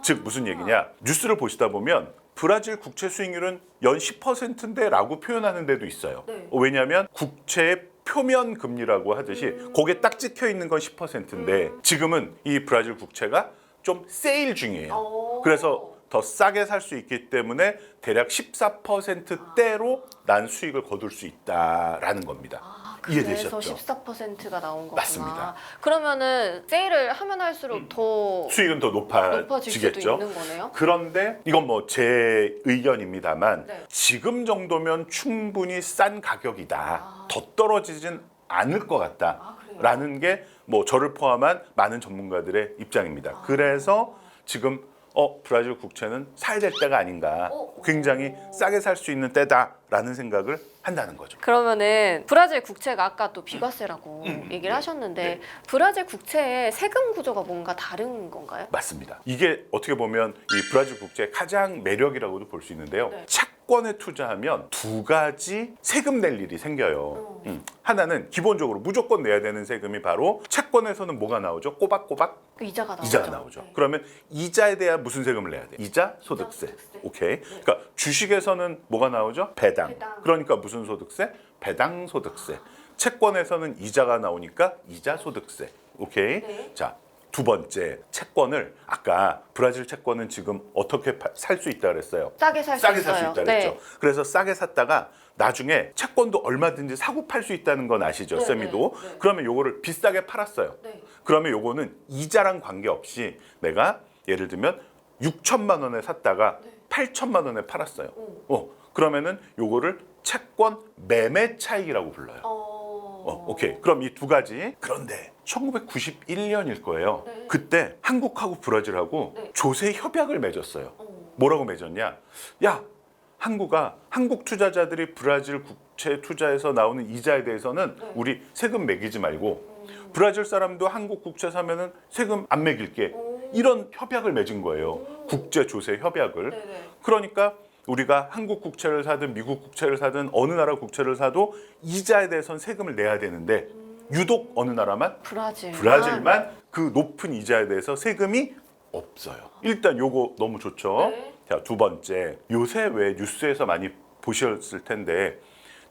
즉 무슨 얘기냐? 뉴스를 보시다 보면 브라질 국채 수익률은 연 10%인데 라고 표현하는 데도 있어요. 왜냐하면 국채의 표면 금리라고 하듯이 거기에 딱 찍혀 있는 건 10%인데 지금은 이 브라질 국채가 좀 세일 중이에요. 그래서 더 싸게 살 수 있기 때문에 대략 14%대로 난 수익을 거둘 수 있다라는 겁니다. 이해되셨죠? 그래서 14%가 나온 거구나. 맞습니다. 그러면은 세일을 하면 할수록 더 수익은 더 높아질 수도 높아지겠죠. 있는 거네요. 그런데 이건 뭐 제 의견입니다만 지금 정도면 충분히 싼 가격이다. 더 떨어지진 않을 것 같다라는 게 뭐 저를 포함한 많은 전문가들의 입장입니다. 그래서 지금 브라질 국채는 사야 될 때가 아닌가. 굉장히 싸게 살 수 있는 때다라는 생각을 한다는 거죠. 그러면은 브라질 국채가 아까 또 비과세라고 얘기를 하셨는데 네. 브라질 국채의 세금 구조가 뭔가 다른 건가요? 맞습니다. 이게 어떻게 보면 이 브라질 국제의 가장 매력이라고도 볼 수 있는데요. 네. 채권에 투자하면 두 가지 세금 낼 일이 생겨요. 하나는 기본적으로 무조건 내야 되는 세금이 바로 채권에서는 뭐가 나오죠? 꼬박꼬박 그 이자가 나오죠. 이자가 나오죠. 네. 그러면 이자에 대한 무슨 세금을 내야 돼? 이자, 소득세. 소득세. 오케이. 그러니까 주식에서는 뭐가 나오죠? 배당. 배당. 그러니까 무슨 소득세? 배당 소득세. 채권에서는 이자가 나오니까 이자 소득세. 오케이. 네. 자, 두 번째 채권을 아까 브라질 채권은 지금 어떻게 살 수 있다 그랬어요? 싸게 살 수 싸게 있어요. 살 수 있다 네. 그랬죠. 그래서 싸게 샀다가 나중에 채권도 얼마든지 사고 팔 수 있다는 건 아시죠? 네, 세미도. 네, 네. 그러면 요거를 비싸게 팔았어요. 네. 그러면 요거는 이자랑 관계없이 내가 예를 들면 6천만 원에 샀다가 8천만 원에 팔았어요. 그러면은 요거를 채권 매매 차익이라고 불러요. 오케이. 그럼 이 두 가지. 그런데 1991년일 거예요. 네. 그때 한국하고 브라질하고 네. 조세 협약을 맺었어요. 뭐라고 맺었냐? 야, 한국 투자자들이 브라질 국채 투자에서 나오는 이자에 대해서는 네. 우리 세금 매기지 말고 브라질 사람도 한국 국채 사면은 세금 안 매길게. 이런 협약을 맺은 거예요. 국제 조세 협약을. 네네. 그러니까 우리가 한국 국채를 사든 미국 국채를 사든 어느 나라 국채를 사도 이자에 대해서는 세금을 내야 되는데 유독 어느 나라만? 브라질만 그 높은 이자에 대해서 세금이 없어요. 일단 요거 너무 좋죠. 네. 자, 두 번째. 요새 왜 뉴스에서 많이 보셨을 텐데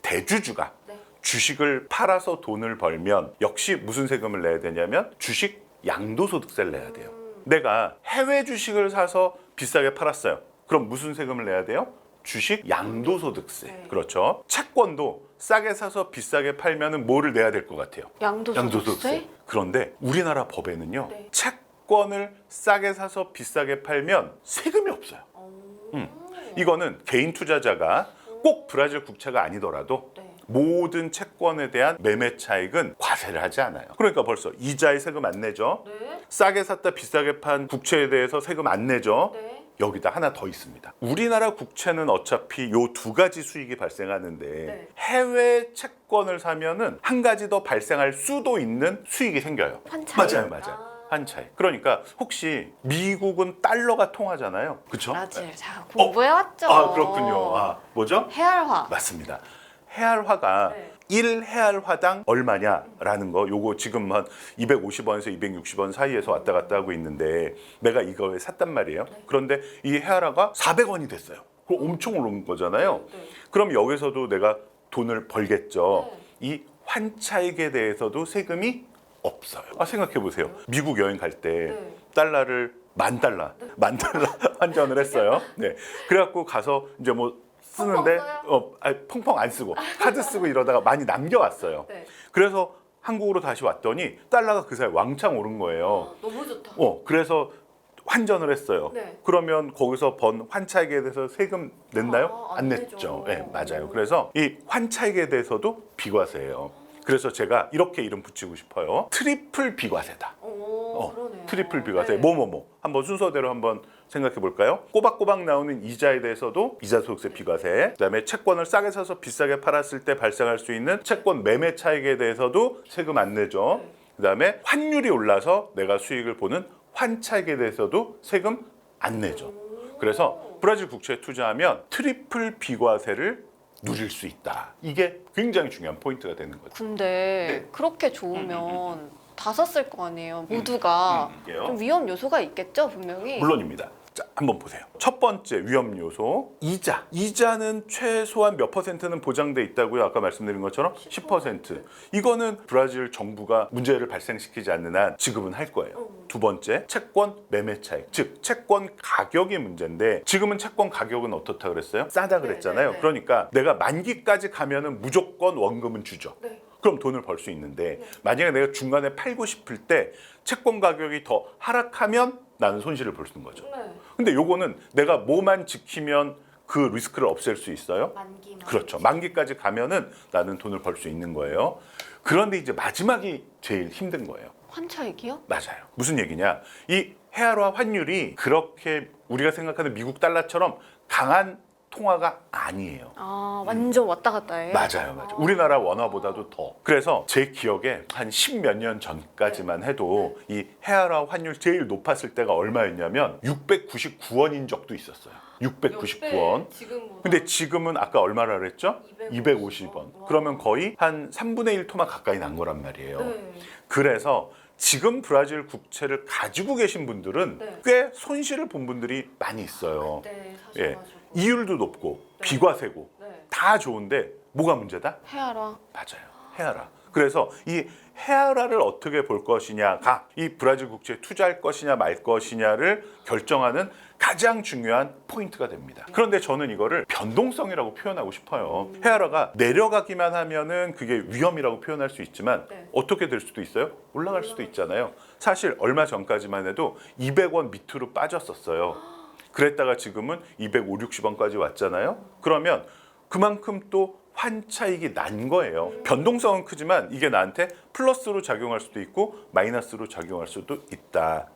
대주주가 네. 주식을 팔아서 돈을 벌면 역시 무슨 세금을 내야 되냐면 주식 양도소득세를 내야 돼요. 내가 해외 주식을 사서 비싸게 팔았어요. 그럼 무슨 세금을 내야 돼요? 주식 양도소득세. 네. 그렇죠. 채권도 싸게 사서 비싸게 팔면은 뭐를 내야 될 것 같아요? 양도소득세? 그런데 우리나라 법에는요. 네. 채권을 싸게 사서 비싸게 팔면 세금이 없어요. 이거는 개인 투자자가 꼭 브라질 국채가 아니더라도 네. 모든 채권에 대한 매매 차익은 과세를 하지 않아요. 그러니까 벌써 이자에 세금 안 내죠. 네. 싸게 샀다 비싸게 판 국채에 대해서 세금 안 내죠. 네. 여기다 하나 더 있습니다. 우리나라 국채는 어차피 요 두 가지 수익이 발생하는데 네. 해외 채권을 사면은 한 가지 더 발생할 수도 있는 수익이 생겨요. 환차익. 맞아요. 환차익. 그러니까 혹시 미국은 달러가 통하잖아요. 그렇죠? 브라질. 자, 공부해왔죠. 그렇군요. 뭐죠? 헤알화. 맞습니다. 헤알화가 네. 1헤알화당 얼마냐라는 거 요거 지금 한 250원에서 260원 사이에서 왔다 갔다 하고 있는데 내가 이거에 샀단 말이에요. 그런데 이 헤알화가 400원이 됐어요. 그럼 엄청 오른 거잖아요. 네. 그럼 여기서도 내가 돈을 벌겠죠. 네. 이 환차익에 대해서도 세금이 없어요. 생각해 보세요. 미국 여행 갈 때 네. 달러를 만 달러 환전을 했어요. 네. 그래갖고 가서 이제 뭐 쓰는데 펑펑 안 쓰고 카드 쓰고 이러다가 많이 남겨왔어요. 네. 그래서 한국으로 다시 왔더니 달러가 그 사이 왕창 오른 거예요. 너무 좋다. 그래서 환전을 했어요. 네. 그러면 거기서 번 환차익에 대해서 세금 냈나요? 안 안 내죠. 냈죠. 네, 맞아요. 그래서 이 환차익에 대해서도 비과세예요. 그래서 제가 이렇게 이름 붙이고 싶어요. 트리플 비과세다. 그러네요. 트리플 비과세. 네. 뭐뭐뭐. 한번 순서대로 한번 생각해 볼까요? 꼬박꼬박 나오는 이자에 대해서도 이자 소득세 비과세. 그다음에 채권을 싸게 사서 비싸게 팔았을 때 발생할 수 있는 채권 매매 차익에 대해서도 세금 안 내죠. 그다음에 환율이 올라서 내가 수익을 보는 환차익에 대해서도 세금 안 내죠. 그래서 브라질 국채에 투자하면 트리플 비과세를 누릴 수 있다. 이게 굉장히 중요한 포인트가 되는 거죠. 근데 그렇게 좋으면 다 썼을 거 아니에요. 모두가 이게요? 좀 위험 요소가 있겠죠, 분명히. 물론입니다. 자, 한번 보세요. 첫 번째 위험 요소 이자. 이자는 최소한 몇 퍼센트는 보장돼 있다고요. 아까 말씀드린 것처럼 10%. 이거는 브라질 정부가 문제를 발생시키지 않는 한 지급은 할 거예요. 두 번째, 채권 매매 차익. 즉, 채권 가격이 문제인데 지금은 채권 가격은 어떻다 그랬어요? 싸다 그랬잖아요. 네. 그러니까 내가 만기까지 가면은 무조건 원금은 주죠. 네. 그럼 돈을 벌 수 있는데 만약에 내가 중간에 팔고 싶을 때 채권 가격이 더 하락하면 나는 손실을 볼 수 있는 거죠. 네. 근데 요거는 내가 뭐만 지키면 그 리스크를 없앨 수 있어요? 만기만. 그렇죠. 만기까지 가면은 나는 돈을 벌 수 있는 거예요. 그런데 이제 마지막이 제일 힘든 거예요. 환차익이요? 맞아요. 무슨 얘기냐? 이 헤아라 환율이 그렇게 우리가 생각하는 미국 달러처럼 강한 통화가 아니에요. 아, 완전 왔다 갔다 해요? 맞아요. 우리나라 원화보다도 더. 그래서 제 기억에 한 10몇 년 전까지만 해도 이 헤아라 환율 제일 높았을 때가 얼마였냐면 699원인 적도 있었어요. 699원. 지금보다. 근데 지금은 아까 얼마라 그랬죠? 250원. 와. 그러면 거의 한 3분의 1 토막 가까이 난 거란 말이에요. 네. 그래서 지금 브라질 국채를 가지고 계신 분들은 네. 꽤 손실을 본 분들이 많이 있어요. 네, 예. 사셔가지고. 이율도 높고 네. 비과세고 네. 다 좋은데 뭐가 문제다? 헤아라. 맞아요. 헤아라. 그래서 이 헤아라를 어떻게 볼 것이냐가 이 브라질 국채에 투자할 것이냐 말 것이냐를 결정하는 가장 중요한 포인트가 됩니다. 그런데 저는 이거를 변동성이라고 표현하고 싶어요. 헤아라가 내려가기만 하면은 그게 위험이라고 표현할 수 있지만 네. 어떻게 될 수도 있어요? 올라갈 수도 있잖아요. 사실 얼마 전까지만 해도 200원 밑으로 빠졌었어요. 그랬다가 지금은 250, 60원까지 왔잖아요. 그러면 그만큼 또 환차익이 난 거예요. 변동성은 크지만 이게 나한테 플러스로 작용할 수도 있고 마이너스로 작용할 수도 있다.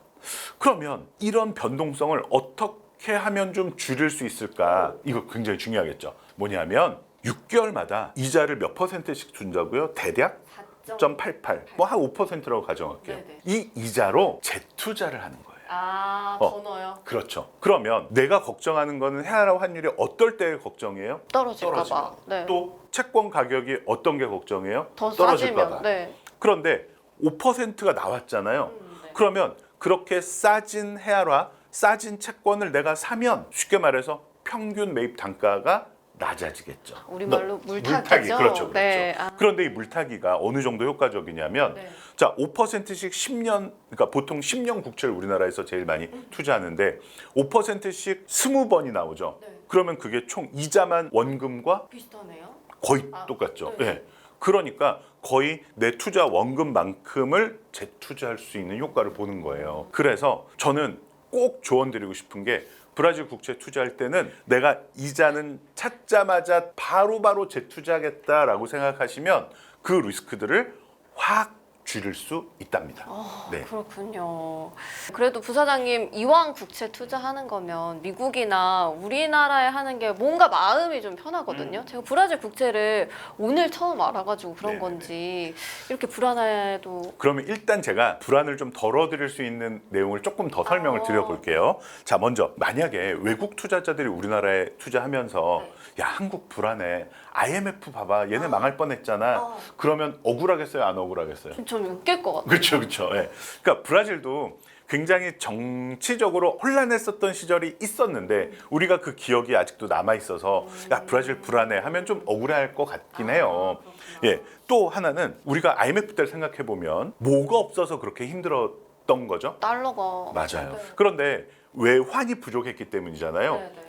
그러면 이런 변동성을 어떻게 하면 좀 줄일 수 있을까? 이거 굉장히 중요하겠죠. 뭐냐면 6개월마다 이자를 몇 %씩 준다고요? 대략 4.88, 뭐 한 5%라고 가정할게요. 네네. 이 이자로 재투자를 하는 거예요. 아, 더 넣어요? 그렇죠. 그러면 내가 걱정하는 거는 헤아라 환율이 어떨 때 걱정이에요? 떨어질까봐. 떨어지면. 네. 또 채권 가격이 어떤 게 걱정이에요? 더 떨어질까 싸지면. 봐. 네. 그런데 5%가 나왔잖아요. 네. 그러면 그렇게 싸진 헤아라, 싸진 채권을 내가 사면 쉽게 말해서 평균 매입 단가가 낮아지겠죠. 우리말로 물타기, 물타기죠? 그렇죠. 네. 아. 그런데 이 물타기가 어느 정도 효과적이냐면 네. 자, 5%씩 10년, 그러니까 보통 10년 국채를 우리나라에서 제일 많이 투자하는데 5%씩 20번이 나오죠. 네. 그러면 그게 총 이자만 원금과 비슷하네요. 거의 아, 똑같죠. 네. 예. 그러니까 거의 내 투자 원금만큼을 재투자할 수 있는 효과를 보는 거예요. 그래서 저는 꼭 조언드리고 싶은 게 브라질 국채 투자할 때는 내가 이자는 찾자마자 바로바로 재투자하겠다라고 생각하시면 그 리스크들을 확 줄일 수 있답니다. 네. 그렇군요. 그래도 부사장님 이왕 국채 투자하는 거면 미국이나 우리나라에 하는 게 뭔가 마음이 좀 편하거든요. 제가 브라질 국채를 오늘 처음 알아가지고 그런 네네네. 건지 이렇게 불안해도 그러면 일단 제가 불안을 좀 덜어드릴 수 있는 내용을 조금 더 설명을 드려볼게요. 자, 먼저 만약에 외국 투자자들이 우리나라에 투자하면서 야, 한국 불안해. IMF 봐봐. 얘네 망할 뻔했잖아. 그러면 억울하겠어요? 안 억울하겠어요? 좀 웃길 것 같아요. 그렇죠, 그렇죠. 예. 그러니까 브라질도 굉장히 정치적으로 혼란했었던 시절이 있었는데 우리가 그 기억이 아직도 남아 있어서 야, 브라질 불안해 하면 좀 억울할 것 같긴 해요. 예. 또 하나는 우리가 IMF 때를 생각해 보면 뭐가 없어서 그렇게 힘들었던 거죠? 달러가 맞아요. 네. 그런데 외환이 부족했기 때문이잖아요. 네, 네.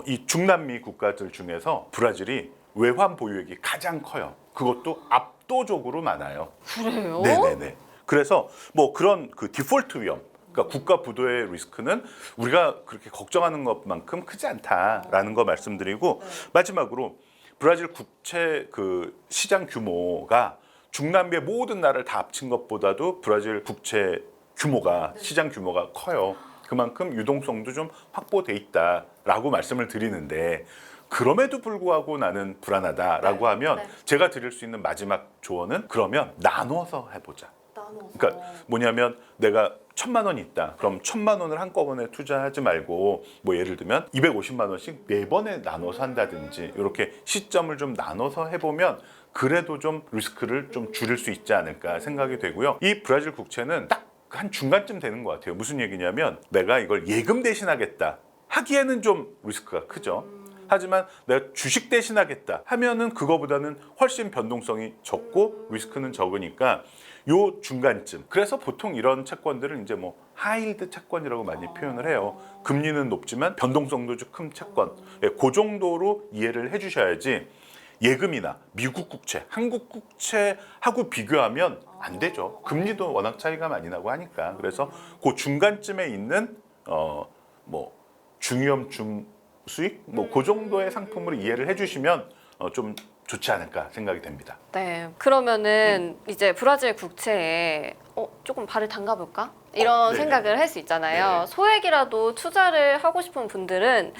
이 중남미 국가들 중에서 브라질이 외환 보유액이 가장 커요. 그것도 압도적으로 많아요. 그래요? 네네네. 그래서 뭐 그런 그 디폴트 위험, 그러니까 국가 부도의 리스크는 우리가 그렇게 걱정하는 것만큼 크지 않다라는 거 말씀드리고 마지막으로 브라질 국채 그 시장 규모가 중남미의 모든 나라를 다 합친 것보다도 브라질 국채 규모가 시장 규모가 커요. 그만큼 유동성도 좀 확보돼 있다라고 말씀을 드리는데 그럼에도 불구하고 나는 불안하다라고 하면 제가 드릴 수 있는 마지막 조언은 그러면 나눠서 해보자. 나눠서. 그러니까 뭐냐면 내가 1,000만 원이 있다. 그럼 1,000만 원을 한꺼번에 투자하지 말고 뭐 예를 들면 250만 원씩 4번에 나눠서 한다든지 이렇게 시점을 좀 나눠서 해보면 그래도 좀 리스크를 좀 줄일 수 있지 않을까 생각이 되고요. 이 브라질 국채는 딱 한 중간쯤 되는 것 같아요. 무슨 얘기냐면 내가 이걸 예금 대신하겠다 하기에는 좀 리스크가 크죠. 하지만 내가 주식 대신하겠다 하면은 그거보다는 훨씬 변동성이 적고 리스크는 적으니까 요 중간쯤. 그래서 보통 이런 채권들은 이제 뭐 하이힐드 채권이라고 많이 표현을 해요. 금리는 높지만 변동성도 좀 큰 채권. 예, 그 정도로 이해를 해주셔야지 예금이나 미국 국채, 한국 국채하고 비교하면 안 되죠. 금리도 워낙 차이가 많이 나고 하니까. 그래서 그 중간쯤에 있는 뭐 중위험 중수익 뭐 그 정도의 상품으로 이해를 해주시면 좀 좋지 않을까 생각이 됩니다. 네. 그러면은 이제 브라질 국채에 조금 발을 담가볼까? 이런 네네. 생각을 할 수 있잖아요. 네네. 소액이라도 투자를 하고 싶은 분들은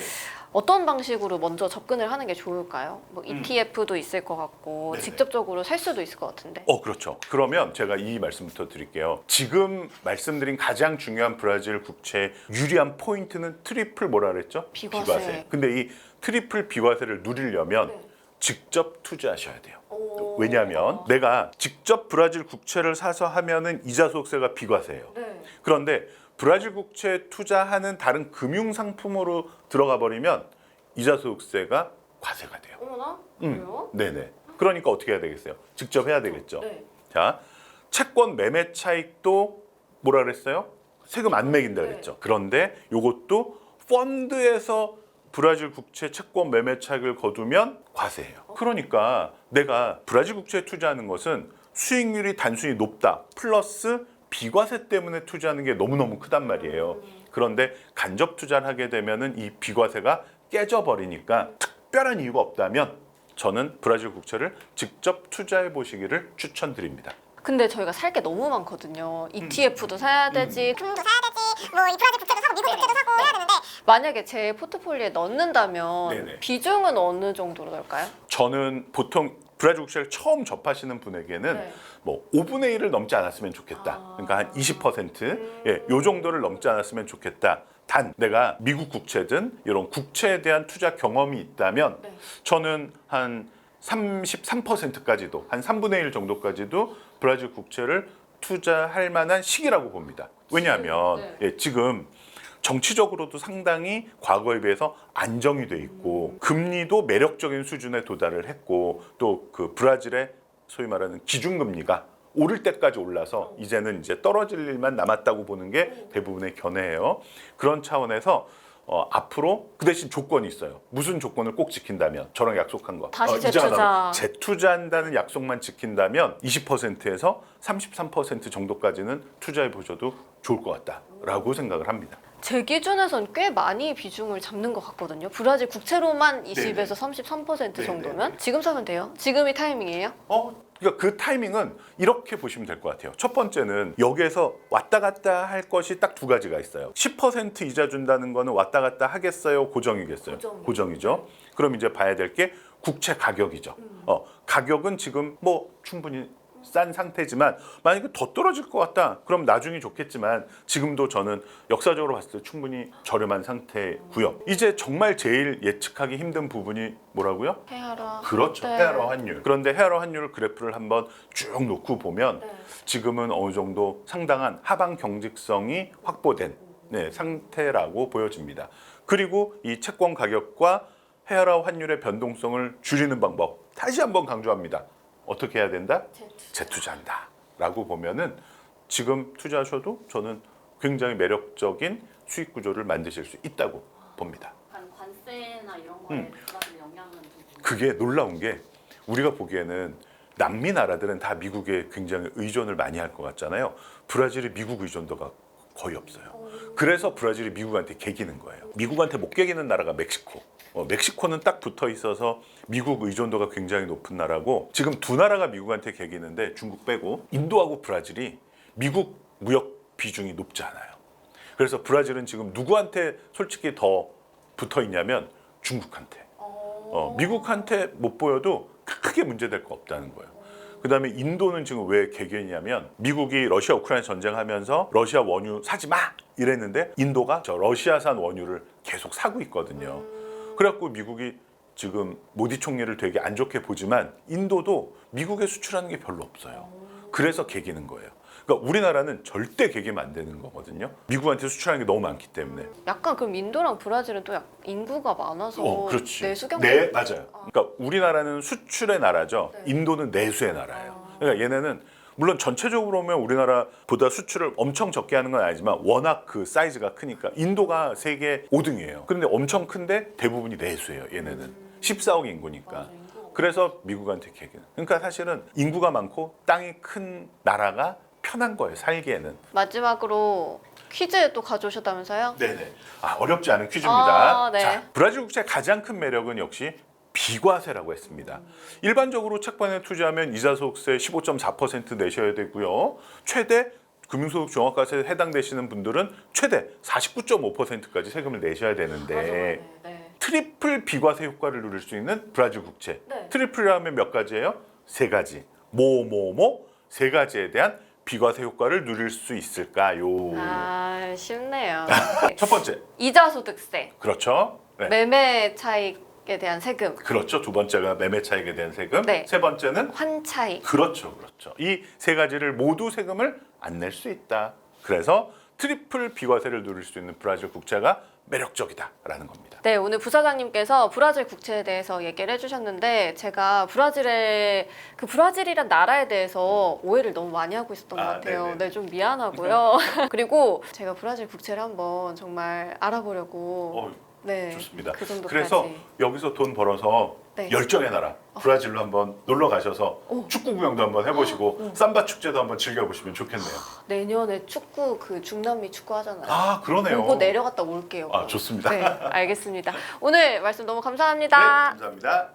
어떤 방식으로 먼저 접근을 하는 게 좋을까요? 뭐 ETF도 있을 것 같고 네네. 직접적으로 살 수도 있을 것 같은데. 그렇죠. 그러면 제가 이 말씀부터 드릴게요. 지금 말씀드린 가장 중요한 브라질 국채의 유리한 포인트는 트리플 뭐라 그랬죠? 비과세. 근데 이 트리플 비과세를 누리려면 네. 직접 투자하셔야 돼요. 왜냐하면 내가 직접 브라질 국채를 사서 하면은 이자 소득세가 비과세예요. 네. 그런데 브라질 국채에 투자하는 다른 금융 상품으로 들어가 버리면 이자 소득세가 과세가 돼요. 어머나? 그래요? 네네. 그러니까 어떻게 해야 되겠어요? 직접 해야 되겠죠. 네. 자, 채권 매매 차익도 뭐라 그랬어요? 세금 안 매긴다 그랬죠. 그런데 이것도 펀드에서 브라질 국채 채권 매매 차익을 거두면 과세예요. 그러니까 내가 브라질 국채에 투자하는 것은 수익률이 단순히 높다 플러스 비과세 때문에 투자하는 게 너무너무 크단 말이에요. 그런데 간접 투자를 하게 되면은 이 비과세가 깨져버리니까 특별한 이유가 없다면 저는 브라질 국채를 직접 투자해 보시기를 추천드립니다. 근데 저희가 살 게 너무 많거든요. ETF도 사야 되지. 금도 사야 되지, 뭐 이 브라질 국채도 사고 미국 국채도 사고 해야 되는데 만약에 제 포트폴리오에 넣는다면 네네. 비중은 어느 정도로 넣을까요? 저는 보통 브라질 국채를 처음 접하시는 분에게는 네. 뭐 5분의 1을 넘지 않았으면 좋겠다. 그러니까 한 20%, 요 정도를 넘지 않았으면 좋겠다. 단 내가 미국 국채든 이런 국채에 대한 투자 경험이 있다면 네. 저는 한 33%까지도 한 3분의 1 정도까지도 브라질 국채를 투자할 만한 시기라고 봅니다. 왜냐하면 네. 지금 정치적으로도 상당히 과거에 비해서 안정이 돼 있고 금리도 매력적인 수준에 도달을 했고 또 그 브라질의 소위 말하는 기준금리가 오를 때까지 올라서 이제는 이제 떨어질 일만 남았다고 보는 게 대부분의 견해예요. 그런 차원에서 앞으로 그 대신 조건이 있어요. 무슨 조건을 꼭 지킨다면 저랑 약속한 거. 다시 이자 재투자. 나오면 재투자한다는 약속만 지킨다면 20%에서 33% 정도까지는 투자해 보셔도 좋을 것 같다라고 생각을 합니다. 제 기준에선 꽤 많이 비중을 잡는 것 같거든요. 브라질 국채로만 20에서 네네. 33% 정도면 네네. 지금 사면 돼요? 지금이 타이밍이에요? 그러니까 그 타이밍은 이렇게 보시면 될 것 같아요. 첫 번째는 여기에서 왔다 갔다 할 것이 딱 두 가지가 있어요. 10% 이자 준다는 거는 왔다 갔다 하겠어요? 고정이겠어요? 고정이죠. 그럼 이제 봐야 될 게 국채 가격이죠. 가격은 지금 뭐 충분히 싼 상태지만 만약에 더 떨어질 것 같다 그럼 나중이 좋겠지만 지금도 저는 역사적으로 봤을 때 충분히 저렴한 상태고요. 이제 정말 제일 예측하기 힘든 부분이 뭐라고요? 헤아라. 그렇죠. 네. 헤아러 환율. 그런데 헤아러 환율 그래프를 한번 쭉 놓고 보면 지금은 어느 정도 상당한 하방 경직성이 확보된 상태라고 보여집니다. 그리고 이 채권 가격과 헤아러 환율의 변동성을 줄이는 방법 다시 한번 강조합니다. 어떻게 해야 된다? 재투자한다 라고 보면은 지금 투자하셔도 저는 굉장히 매력적인 수익 구조를 만드실 수 있다고 봅니다. 관세나 이런 거에 들어가는 영향은 좀 그게 놀라운 게 우리가 보기에는 남미 나라들은 다 미국에 굉장히 의존을 많이 할 것 같잖아요. 브라질이 미국 의존도가 거의 없어요. 그래서 브라질이 미국한테 개기는 거예요. 미국한테 못 개기는 나라가 멕시코. 멕시코는 딱 붙어 있어서 미국 의존도가 굉장히 높은 나라고 지금 두 나라가 미국한테 개기는데 중국 빼고 인도하고 브라질이 미국 무역 비중이 높지 않아요. 그래서 브라질은 지금 누구한테 솔직히 더 붙어 있냐면 중국한테. 미국한테 못 보여도 크게 문제될 거 없다는 거예요. 그다음에 인도는 지금 왜 개개냐면 미국이 러시아 우크라이나 전쟁하면서 러시아 원유 사지 마 이랬는데 인도가 저 러시아산 원유를 계속 사고 있거든요. 그래갖고 미국이 지금 모디 총리를 되게 안 좋게 보지만 인도도 미국에 수출하는 게 별로 없어요. 그래서 개기는 거예요. 그러니까 우리나라는 절대 개기면 안 되는 거거든요. 미국한테 수출하는 게 너무 많기 때문에. 약간 그럼 인도랑 브라질은 또 인구가 많아서 그렇지. 내수 경쟁. 네, 맞아요. 그러니까 우리나라는 수출의 나라죠. 인도는 내수의 나라예요. 그러니까 얘네는 물론 전체적으로 보면 우리나라보다 수출을 엄청 적게 하는 건 아니지만 워낙 그 사이즈가 크니까 인도가 세계 5등이에요. 그런데 엄청 큰데 대부분이 내수예요. 얘네는 14억 인구니까. 그래서 미국한테 개기는. 그러니까 사실은 인구가 많고 땅이 큰 나라가 편한 거예요. 살기에는. 마지막으로 퀴즈 또 가져오셨다면서요? 네네. 어렵지 않은 퀴즈입니다. 네. 자, 브라질 국채의 가장 큰 매력은 역시 비과세라고 했습니다. 일반적으로 채권에 투자하면 이자 소득세 15.4% 내셔야 되고요. 최대 금융소득 종합과세에 해당되시는 분들은 최대 49.5%까지 세금을 내셔야 되는데 네. 트리플 비과세 효과를 누릴 수 있는 브라질 국채. 네. 트리플이라면 몇 가지예요? 세 가지. 세 가지에 대한 비과세 효과를 누릴 수 있을까요? 아, 쉽네요. 첫 번째. 이자 소득세, 그렇죠. 네. 매매 차익에 대한 세금, 그렇죠. 두 번째가 매매 차익에 대한 세금. 네. 세 번째는 환차익. 그렇죠. 이 세 가지를 모두 세금을 안 낼 수 있다. 그래서 트리플 비과세를 누릴 수 있는 브라질 국채가 매력적이다라는 겁니다. 네, 오늘 부사장님께서 브라질 국채에 대해서 얘기를 해주셨는데 제가 브라질이란 나라에 대해서 오해를 너무 많이 하고 있었던 것 같아요. 네네. 네, 좀 미안하고요. 그리고 제가 브라질 국채를 한번 정말 알아보려고. 네, 좋습니다. 그 정도까지. 그래서 여기서 돈 벌어서 네. 열정의 나라 브라질로 한번 놀러 가셔서 축구 구경도 한번 해보시고 삼바 축제도 한번 즐겨보시면 좋겠네요. 내년에 축구 그 중남미 축구 하잖아요. 아, 그러네요. 보고 내려갔다 올게요. 아, 좋습니다. 네, 알겠습니다. 오늘 말씀 너무 네, 감사합니다. 감사합니다.